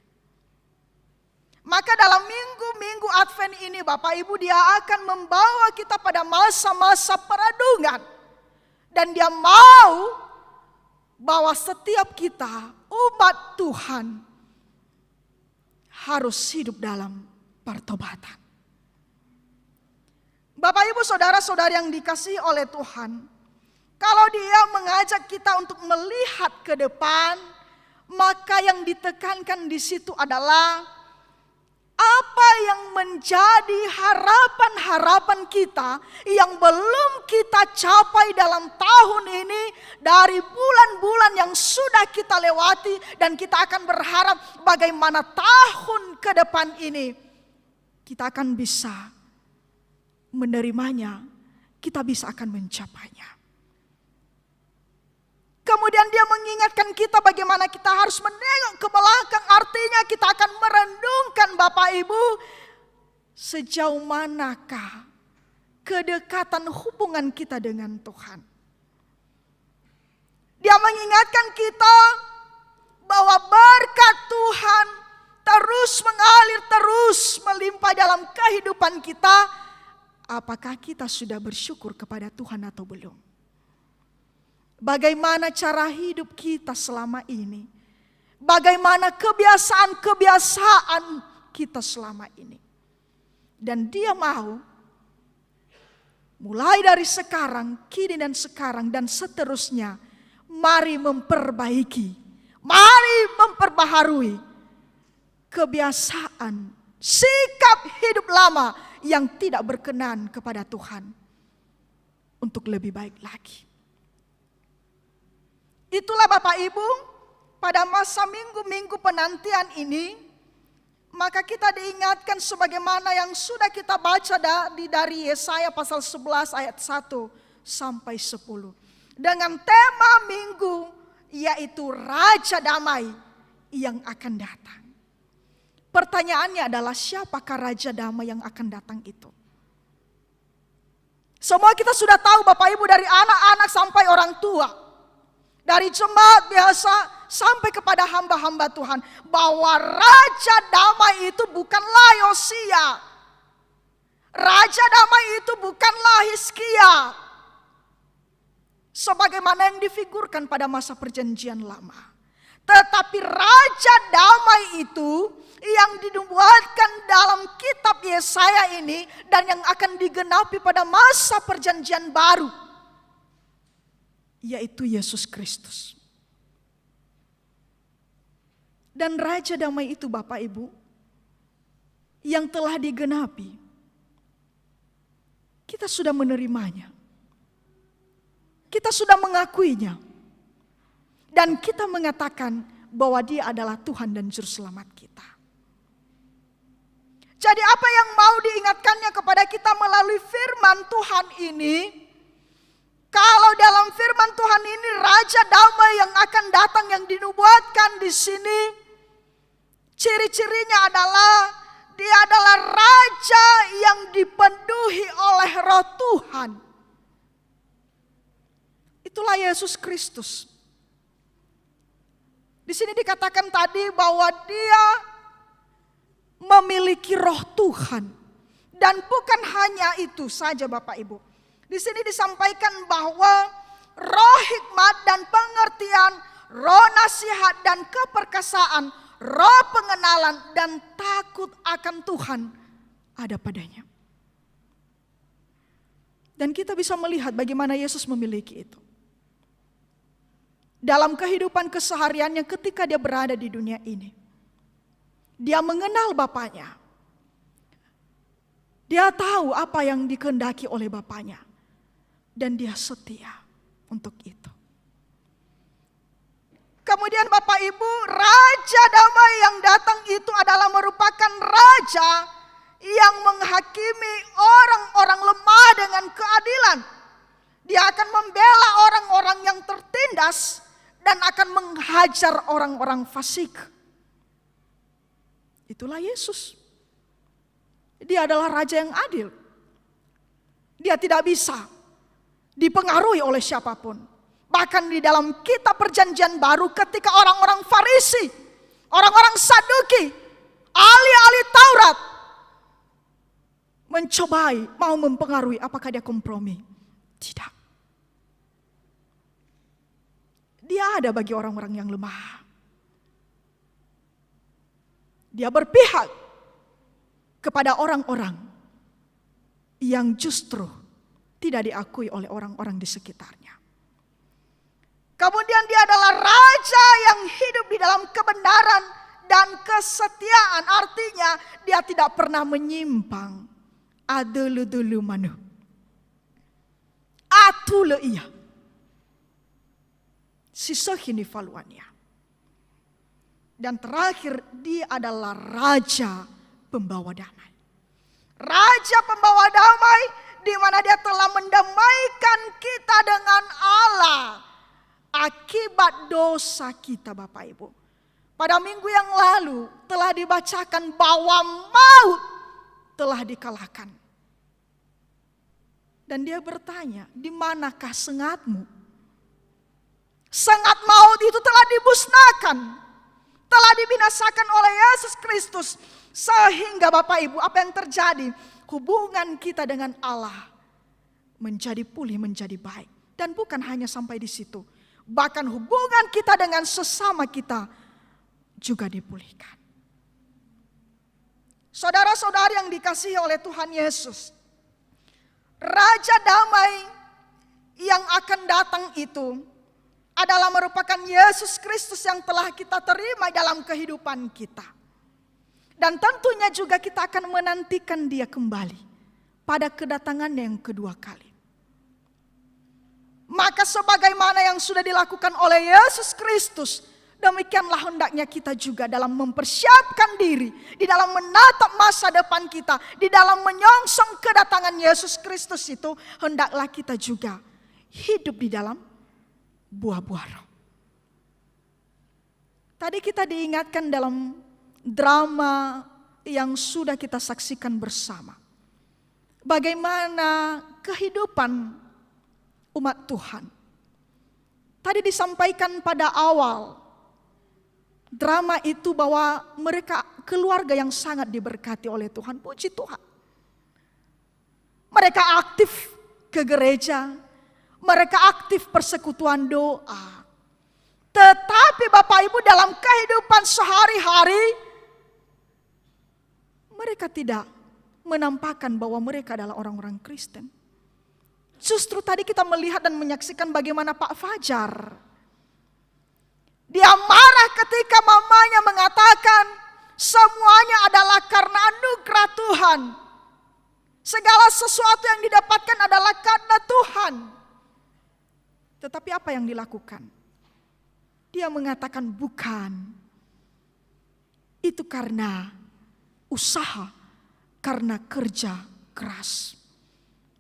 Maka dalam minggu-minggu Advent ini Bapak Ibu, Dia akan membawa kita pada masa-masa perenungan. Dan Dia mau bahwa setiap kita umat Tuhan harus hidup dalam pertobatan. Bapak Ibu saudara-saudari yang dikasihi oleh Tuhan, kalau Dia mengajak kita untuk melihat ke depan, maka yang ditekankan di situ adalah apa yang menjadi harapan-harapan kita yang belum kita capai dalam tahun ini dari bulan-bulan yang sudah kita lewati, dan kita akan berharap bagaimana tahun ke depan ini kita akan bisa menerimanya, kita bisa akan mencapainya. Kemudian dia mengingatkan kita bagaimana kita harus menengok ke belakang. Artinya kita akan merenungkan Bapak Ibu, sejauh manakah kedekatan hubungan kita dengan Tuhan. Dia mengingatkan kita bahwa berkat Tuhan terus mengalir, terus melimpah dalam kehidupan kita. Apakah kita sudah bersyukur kepada Tuhan atau belum? Bagaimana cara hidup kita selama ini? Bagaimana kebiasaan-kebiasaan kita selama ini? Dan dia mau mulai dari sekarang, kini dan sekarang dan seterusnya, mari memperbaiki, mari memperbaharui kebiasaan, sikap hidup lama yang tidak berkenan kepada Tuhan untuk lebih baik lagi. Itulah Bapak Ibu, pada masa minggu-minggu penantian ini, maka kita diingatkan sebagaimana yang sudah kita baca dari Yesaya pasal 11 ayat 1 sampai 10. Dengan tema minggu yaitu Raja Damai yang akan datang. Pertanyaannya adalah siapakah Raja Damai yang akan datang itu? Semua kita sudah tahu Bapak Ibu, dari anak-anak sampai orang tua, dari jemaat biasa sampai kepada hamba-hamba Tuhan, bahwa Raja Damai itu bukanlah Yosia. Raja Damai itu bukanlah Hizkia, sebagaimana yang difigurkan pada masa perjanjian lama. Tetapi Raja Damai itu yang dinubuatkan dalam kitab Yesaya ini dan yang akan digenapi pada masa perjanjian baru, yaitu Yesus Kristus. Dan Raja Damai itu Bapak Ibu, yang telah digenapi, kita sudah menerimanya. Kita sudah mengakuinya. Dan kita mengatakan bahwa dia adalah Tuhan dan Juru Selamat kita. Jadi apa yang mau diingatkannya kepada kita melalui firman Tuhan ini? Kalau dalam firman Tuhan ini Raja Damai yang akan datang yang dinubuatkan di sini, ciri-cirinya adalah dia adalah Raja yang dipenuhi oleh Roh Tuhan. Itulah Yesus Kristus. Di sini dikatakan tadi bahwa dia memiliki Roh Tuhan. Dan bukan hanya itu saja Bapak Ibu. Di sini disampaikan bahwa roh hikmat dan pengertian, roh nasihat dan keperkasaan, roh pengenalan dan takut akan Tuhan ada padanya. Dan kita bisa melihat bagaimana Yesus memiliki itu. Dalam kehidupan kesehariannya ketika dia berada di dunia ini. Dia mengenal Bapaknya. Dia tahu apa yang dikehendaki oleh Bapaknya. Dan dia setia untuk itu. Kemudian Bapak Ibu, Raja Damai yang datang itu adalah merupakan Raja yang menghakimi orang-orang lemah dengan keadilan. Dia akan membela orang-orang yang tertindas dan akan menghajar orang-orang fasik. Itulah Yesus. Dia adalah Raja yang adil. Dia tidak bisa dipengaruhi oleh siapapun. Bahkan di dalam kitab perjanjian baru ketika orang-orang Farisi, orang-orang Saduki, ahli-ahli Taurat mencobai mau mempengaruhi, apakah dia kompromi? Tidak. Dia ada bagi orang-orang yang lemah. Dia berpihak kepada orang-orang yang justru tidak diakui oleh orang-orang di sekitarnya. Kemudian dia adalah Raja yang hidup di dalam kebenaran dan kesetiaan. Artinya dia tidak pernah menyimpang. Adelu-delu manu. Atule iya. Sisohini faluannya. Dan terakhir dia adalah Raja pembawa damai. Raja pembawa damai di mana dia telah mendamaikan kita dengan Allah. akibat dosa kita Bapak Ibu. Pada minggu yang lalu telah dibacakan bahwa maut telah dikalahkan. Dan dia bertanya, di manakah sengatmu? Sengat maut itu telah dimusnahkan, telah dibinasakan oleh Yesus Kristus. Sehingga Bapak Ibu, apa yang terjadi? Hubungan kita dengan Allah menjadi pulih, menjadi baik. Dan bukan hanya sampai di situ. Bahkan hubungan kita dengan sesama kita juga dipulihkan. Saudara-saudari yang dikasihi oleh Tuhan Yesus, Raja Damai yang akan datang itu adalah merupakan Yesus Kristus yang telah kita terima dalam kehidupan kita. Dan tentunya juga kita akan menantikan dia kembali pada kedatangannya yang kedua kali. Maka sebagaimana yang sudah dilakukan oleh Yesus Kristus, demikianlah hendaknya kita juga dalam mempersiapkan diri, di dalam menatap masa depan kita, di dalam menyongsong kedatangan Yesus Kristus itu, hendaklah kita juga hidup di dalam buah-buah roh. Tadi kita diingatkan dalam drama yang sudah kita saksikan bersama, bagaimana kehidupan umat Tuhan. Tadi disampaikan pada awal drama itu bahwa mereka keluarga yang sangat diberkati oleh Tuhan. Puji Tuhan. Mereka aktif ke gereja, mereka aktif persekutuan doa. Tetapi Bapak Ibu dalam kehidupan sehari-hari, mereka tidak menampakkan bahwa mereka adalah orang-orang Kristen. Justru tadi kita melihat dan menyaksikan bagaimana Pak Fajar. Dia marah ketika mamanya mengatakan semuanya adalah karena anugerah Tuhan. Segala sesuatu yang didapatkan adalah karena Tuhan. Tetapi apa yang dilakukan? Dia mengatakan bukan. Itu karena usaha, karena kerja keras.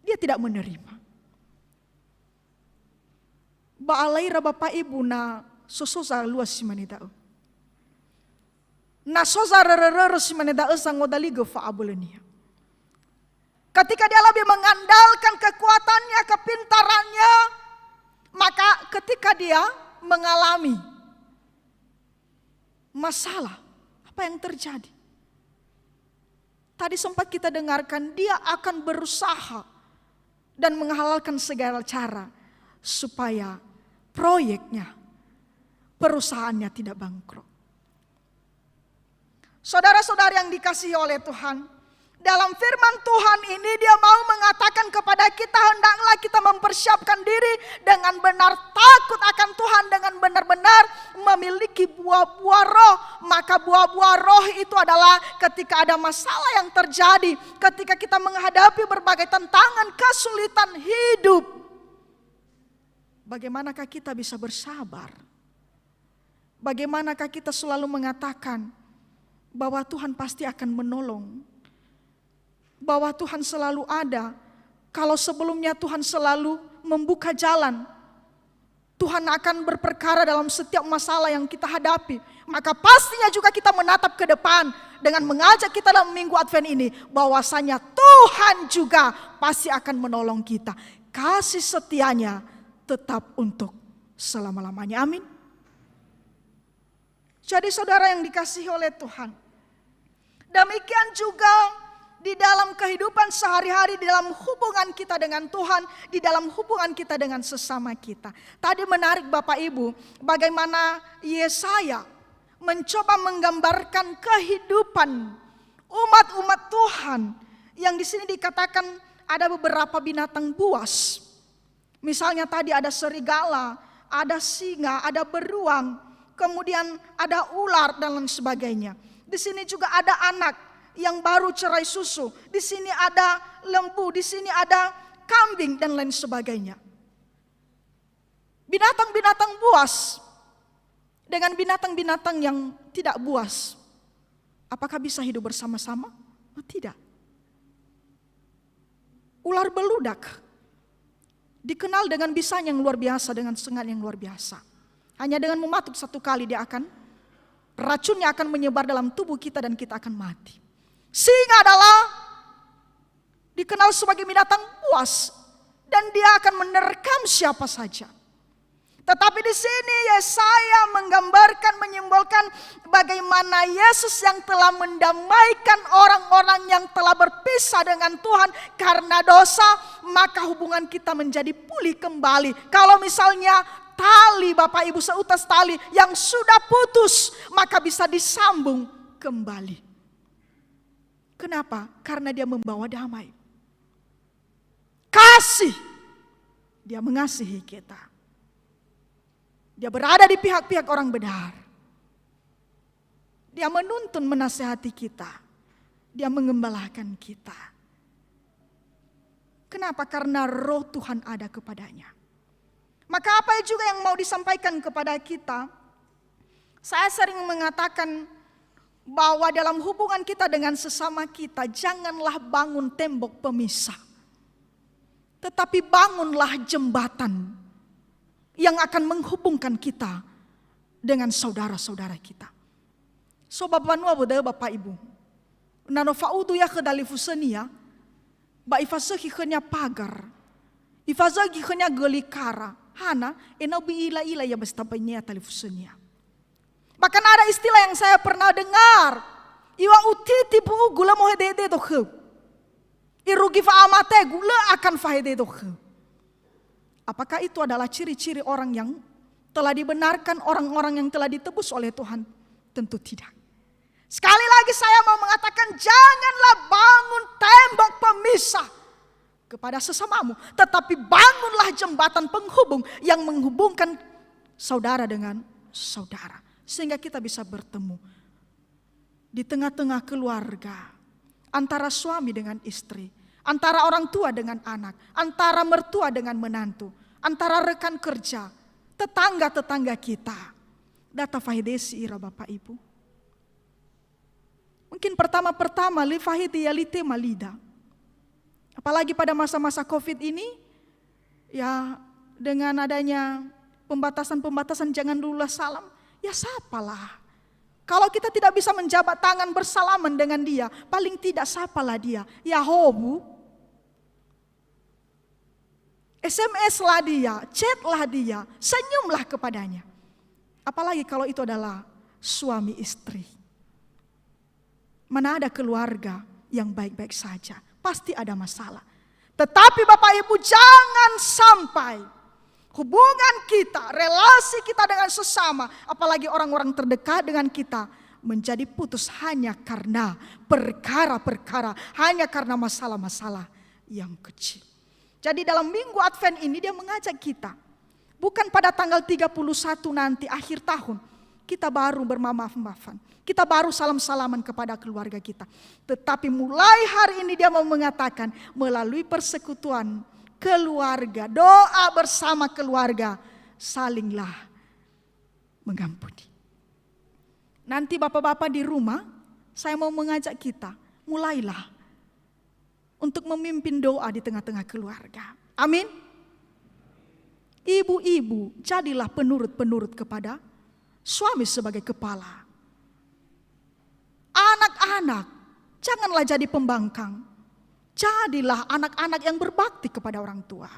Dia tidak menerima. Baalaira Bapak Ibu na sososa luas si manita. Na sosa rere si manita sang odaligo fa abulenia. Ketika dia lebih mengandalkan kekuatannya, kepintarannya, maka ketika dia mengalami masalah, apa yang terjadi? Tadi sempat kita dengarkan dia akan berusaha dan menghalalkan segala cara supaya proyeknya, perusahaannya tidak bangkrut. Saudara-saudari yang dikasihi oleh Tuhan, dalam firman Tuhan ini dia mau mengatakan kepada kita, hendaklah kita mempersiapkan diri dengan benar, takut akan Tuhan, dengan benar-benar memiliki buah-buah roh. Maka buah-buah roh itu adalah ketika ada masalah yang terjadi, ketika kita menghadapi berbagai tantangan, kesulitan hidup, bagaimanakah kita bisa bersabar? Bagaimanakah kita selalu mengatakan bahwa Tuhan pasti akan menolong, bahwa Tuhan selalu ada. Kalau sebelumnya Tuhan selalu membuka jalan, Tuhan akan berperkara dalam setiap masalah yang kita hadapi, maka pastinya juga kita menatap ke depan dengan mengajak kita dalam minggu Advent ini, bahwasanya Tuhan juga pasti akan menolong kita. Kasih setianya tetap untuk selama-lamanya. Amin. Jadi saudara yang dikasihi oleh Tuhan, demikian juga di dalam kehidupan sehari-hari, di dalam hubungan kita dengan Tuhan, di dalam hubungan kita dengan sesama kita. Tadi menarik Bapak Ibu, bagaimana Yesaya mencoba menggambarkan kehidupan umat-umat Tuhan yang di sini dikatakan ada beberapa binatang buas. Misalnya tadi ada serigala, ada singa, ada beruang, kemudian ada ular dan lain sebagainya. Di sini juga ada anak yang baru cerai susu. Di sini ada lembu, di sini ada kambing dan lain sebagainya. Binatang-binatang buas dengan binatang-binatang yang tidak buas, apakah bisa hidup bersama-sama? Oh, tidak. Ular beludak Dikenal dengan bisanya yang luar biasa, dengan sengat yang luar biasa. Hanya dengan mematuk satu kali racunnya akan menyebar dalam tubuh kita dan kita akan mati. Singa adalah dikenal sebagai binatang buas dan dia akan menerkam siapa saja. Tetapi di sini Yesaya menggambarkan, menyimbolkan bagaimana Yesus yang telah mendamaikan orang-orang yang telah berpisah dengan Tuhan karena dosa, maka hubungan kita menjadi pulih kembali. Kalau misalnya tali Bapak Ibu seutas tali yang sudah putus, maka bisa disambung kembali. Kenapa? Karena dia membawa damai. Kasih. Dia mengasihi kita. Dia berada di pihak-pihak orang benar. Dia menuntun, menasihati kita. Dia mengembalakan kita. Kenapa? Karena roh Tuhan ada kepadanya. Maka apa juga yang mau disampaikan kepada kita? Saya sering mengatakan bahwa dalam hubungan kita dengan sesama kita, janganlah bangun tembok pemisah. Tetapi bangunlah jembatan yang akan menghubungkan kita dengan saudara-saudara kita. So Bapak Bapak Ibu, nano faudu ya kedalifusenia, ba ifasehi kenya pagar, ifazagi kenya gelikara, hana enabi ila ya bestapainya talifusenia. Bahkan ada istilah yang saya pernah dengar, iwa utiti bu gula mohedede dohe, irugi fa amate gula akan fahede dohe. Apakah itu adalah ciri-ciri orang yang telah dibenarkan, orang-orang yang telah ditebus oleh Tuhan? Tentu tidak. Sekali lagi saya mau mengatakan, janganlah bangun tembok pemisah kepada sesamamu, tetapi bangunlah jembatan penghubung yang menghubungkan saudara dengan saudara, sehingga kita bisa bertemu di tengah-tengah keluarga, antara suami dengan istri, antara orang tua dengan anak, antara mertua dengan menantu, antara rekan kerja, tetangga-tetangga kita. Data fahidesi ira Bapak Ibu. Mungkin pertama-pertama li fahidi yalite malida. Apalagi pada masa-masa Covid ini, ya dengan adanya pembatasan-pembatasan jangan dululah salam, ya sapalah. Kalau kita tidak bisa menjabat tangan bersalaman dengan dia, paling tidak sapalah dia. Ya hobu, SMS lah dia, chat lah dia, senyumlah kepadanya. Apalagi kalau itu adalah suami istri. Mana ada keluarga yang baik-baik saja, pasti ada masalah. Tetapi Bapak Ibu jangan sampai hubungan kita, relasi kita dengan sesama, apalagi orang-orang terdekat dengan kita, menjadi putus hanya karena perkara-perkara, hanya karena masalah-masalah yang kecil. Jadi dalam minggu Advent ini dia mengajak kita, bukan pada tanggal 31 nanti akhir tahun, kita baru bermaaf-maafan, kita baru salam-salaman kepada keluarga kita. Tetapi mulai hari ini dia mau mengatakan, melalui persekutuan keluarga, doa bersama keluarga, salinglah mengampuni. Nanti bapak-bapak di rumah, saya mau mengajak kita, mulailah untuk memimpin doa di tengah-tengah keluarga. Amin. Ibu-ibu, jadilah penurut-penurut kepada suami sebagai kepala. Anak-anak, janganlah jadi pembangkang. Jadilah anak-anak yang berbakti kepada orang tua.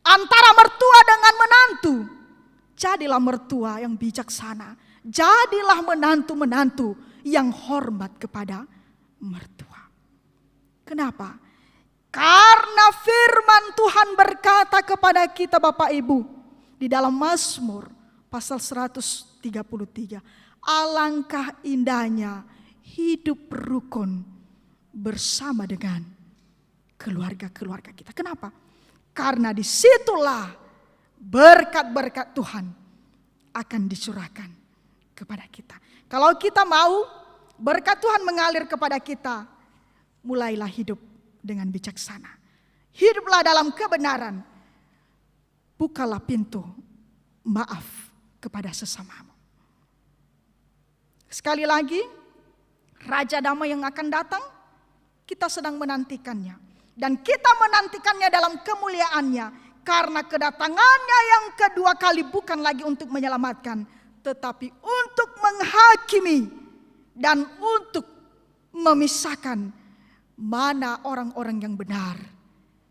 Antara mertua dengan menantu, jadilah mertua yang bijaksana. Jadilah menantu-menantu yang hormat kepada mertua. Kenapa? Karena firman Tuhan berkata kepada kita Bapak Ibu di dalam Mazmur pasal 133, alangkah indahnya hidup rukun bersama dengan keluarga-keluarga kita. Kenapa? Karena disitulah berkat-berkat Tuhan akan dicurahkan kepada kita. Kalau kita mau berkat Tuhan mengalir kepada kita, mulailah hidup dengan bijaksana. Hiduplah dalam kebenaran. Bukalah pintu maaf kepada sesamamu. Sekali lagi, Raja Damai yang akan datang, kita sedang menantikannya. Dan kita menantikannya dalam kemuliaannya. Karena kedatangannya yang kedua kali bukan lagi untuk menyelamatkan, tetapi untuk menghakimi dan untuk memisahkan mana orang-orang yang benar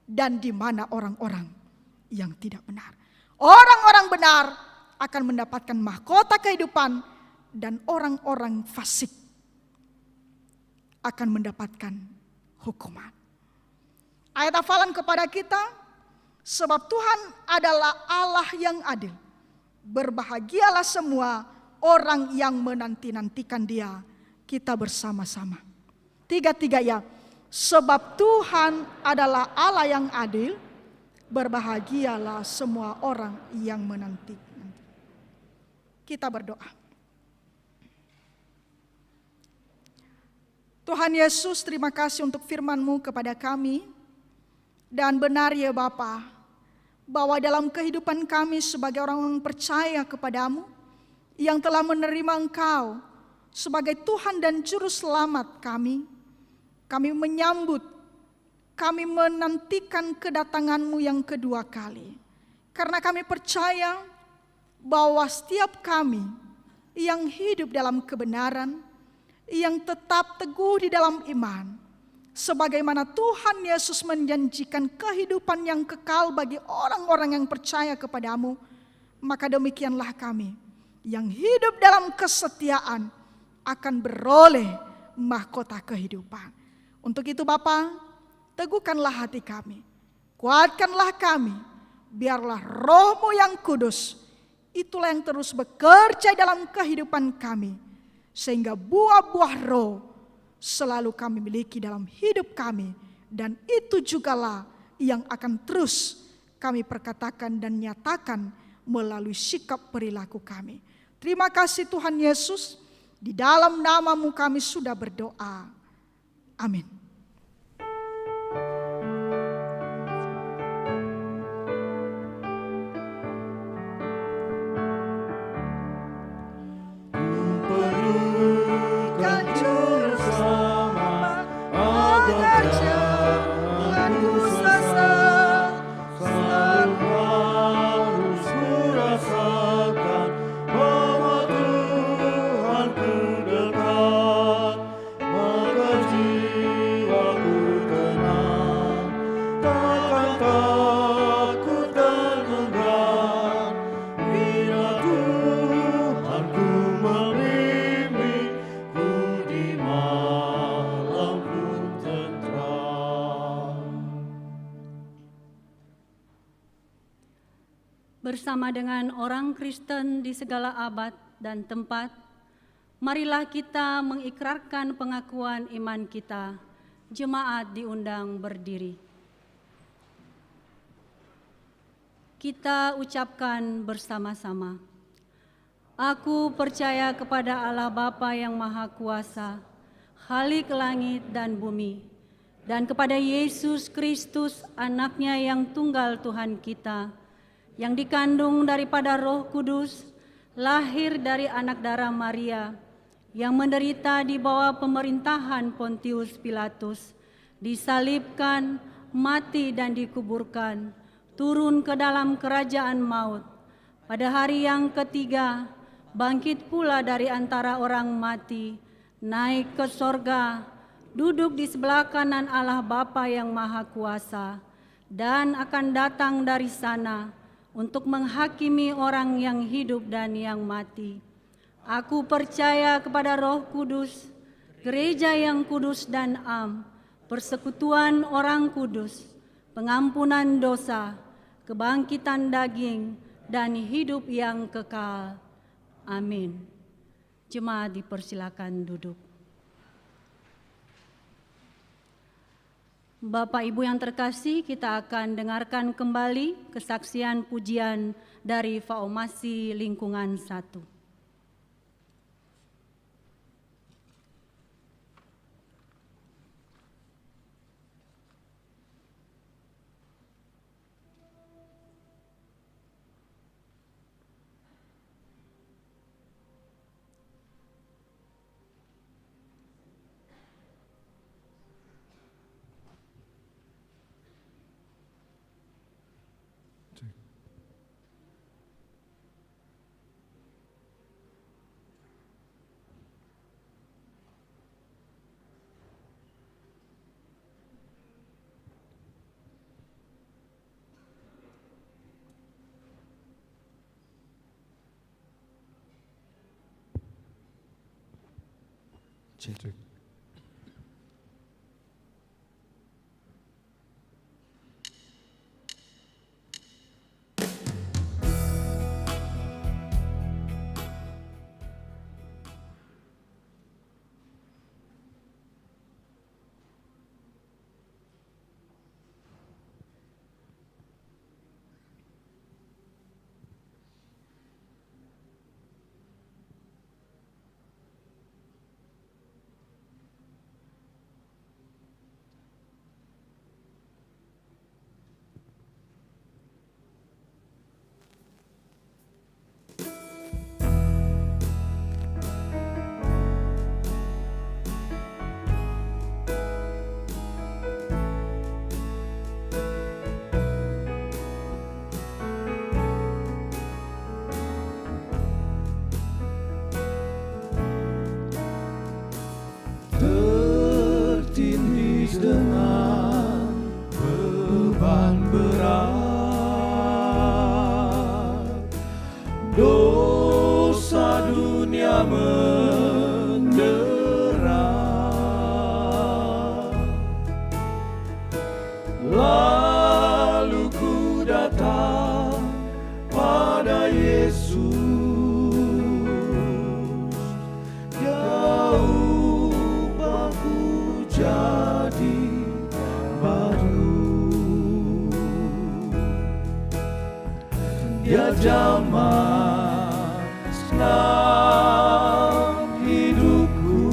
dan di mana orang-orang yang tidak benar. Orang-orang benar akan mendapatkan mahkota kehidupan dan orang-orang fasik akan mendapatkan hukuman. Ayat hafalan kepada kita, sebab Tuhan adalah Allah yang adil. Berbahagialah semua orang yang menanti-nantikan Dia. Kita bersama-sama. Tiga-tiga ya. Sebab Tuhan adalah Allah yang adil. Berbahagialah semua orang yang menanti. Kita berdoa. Tuhan Yesus, terima kasih untuk firman-Mu kepada kami. Dan benar ya Bapa, bahwa dalam kehidupan kami sebagai orang-orang percaya kepadamu, yang telah menerima Engkau sebagai Tuhan dan Juru Selamat kami menyambut, kami menantikan kedatangan-Mu yang kedua kali. Karena kami percaya bahwa setiap kami yang hidup dalam kebenaran, yang tetap teguh di dalam iman, sebagaimana Tuhan Yesus menjanjikan kehidupan yang kekal bagi orang-orang yang percaya kepadamu, maka demikianlah kami yang hidup dalam kesetiaan akan beroleh mahkota kehidupan. Untuk itu Bapa, teguhkanlah hati kami, kuatkanlah kami, biarlah Roh-Mu yang kudus, itulah yang terus bekerja dalam kehidupan kami, sehingga buah-buah roh selalu kami miliki dalam hidup kami. Dan itu jugalah yang akan terus kami perkatakan dan nyatakan melalui sikap perilaku kami. Terima kasih Tuhan Yesus, di dalam nama-Mu kami sudah berdoa. Amin. Bersama dengan orang Kristen di segala abad dan tempat, marilah kita mengikrarkan pengakuan iman kita. Jemaat diundang berdiri. Kita ucapkan bersama-sama. Aku percaya kepada Allah Bapa yang Maha Kuasa, Khalik langit dan bumi, dan kepada Yesus Kristus, Anaknya yang tunggal Tuhan kita, yang dikandung daripada Roh Kudus, lahir dari anak darah Maria, yang menderita di bawah pemerintahan Pontius Pilatus, disalibkan, mati dan dikuburkan, turun ke dalam kerajaan maut. Pada hari yang ketiga, bangkit pula dari antara orang mati, naik ke sorga, duduk di sebelah kanan Allah Bapa yang Maha Kuasa, dan akan datang dari sana untuk menghakimi orang yang hidup dan yang mati. Aku percaya kepada Roh Kudus, gereja yang kudus dan am, persekutuan orang kudus, pengampunan dosa, kebangkitan daging, dan hidup yang kekal. Amin. Jemaat dipersilakan duduk. Bapak Ibu yang terkasih, kita akan dengarkan kembali kesaksian pujian dari Faomasi Lingkungan 1. Cek. Tertindih dengan beban berat, dosa dunia mendera, lalu ku datang pada Yesus. Jadi baru, dia jamah senang hidupku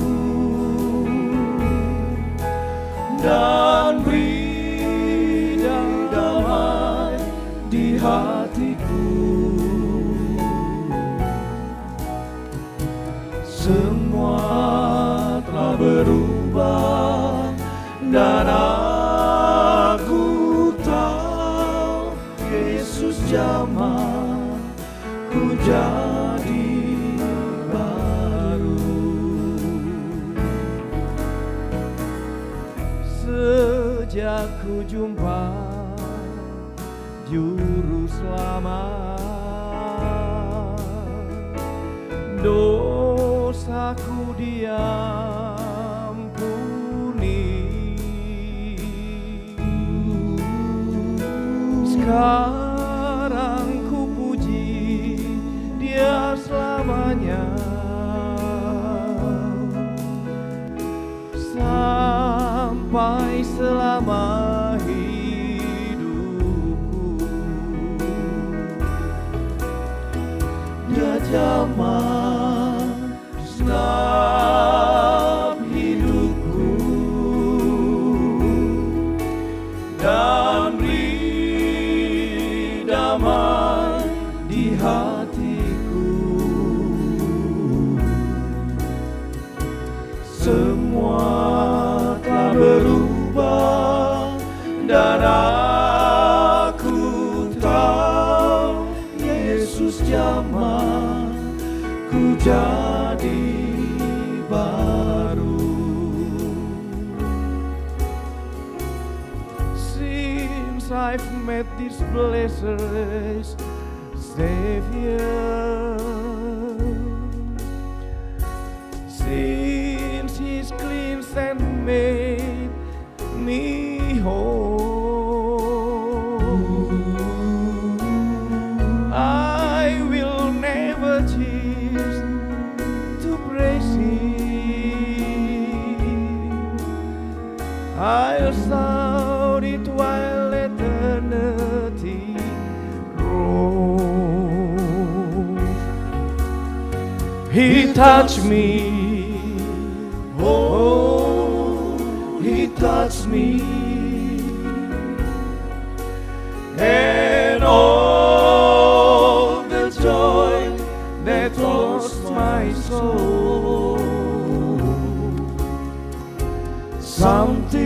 dan beri damai di hatiku. Semua telah berubah dan aku tahu Yesus jamah ku jadi baru. Sejak ku jumpa Juru Selamat, dosaku diampuni. Sekarang ku puji Dia selamanya, sampai selama hidupku. Dia jamah senam hidupku dan beri damai di hatiku. Semua telah berubah dan aku tahu Yesus jamah ku jadi baru. Since I've met this blessed Savior, since He's cleansed and made me whole, I will never cease to praise Him. I'll shout it while eternity rolls. He touched me, oh, He touched me, and all the joy that lost my soul. Something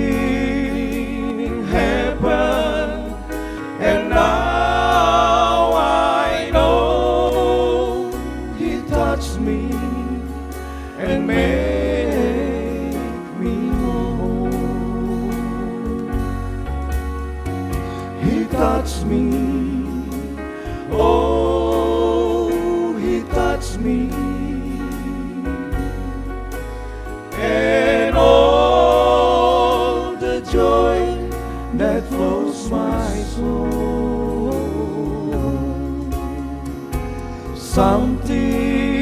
happened, and now I know He touched me and made me whole. He touched me, oh, He touched me, that flows my soul. Something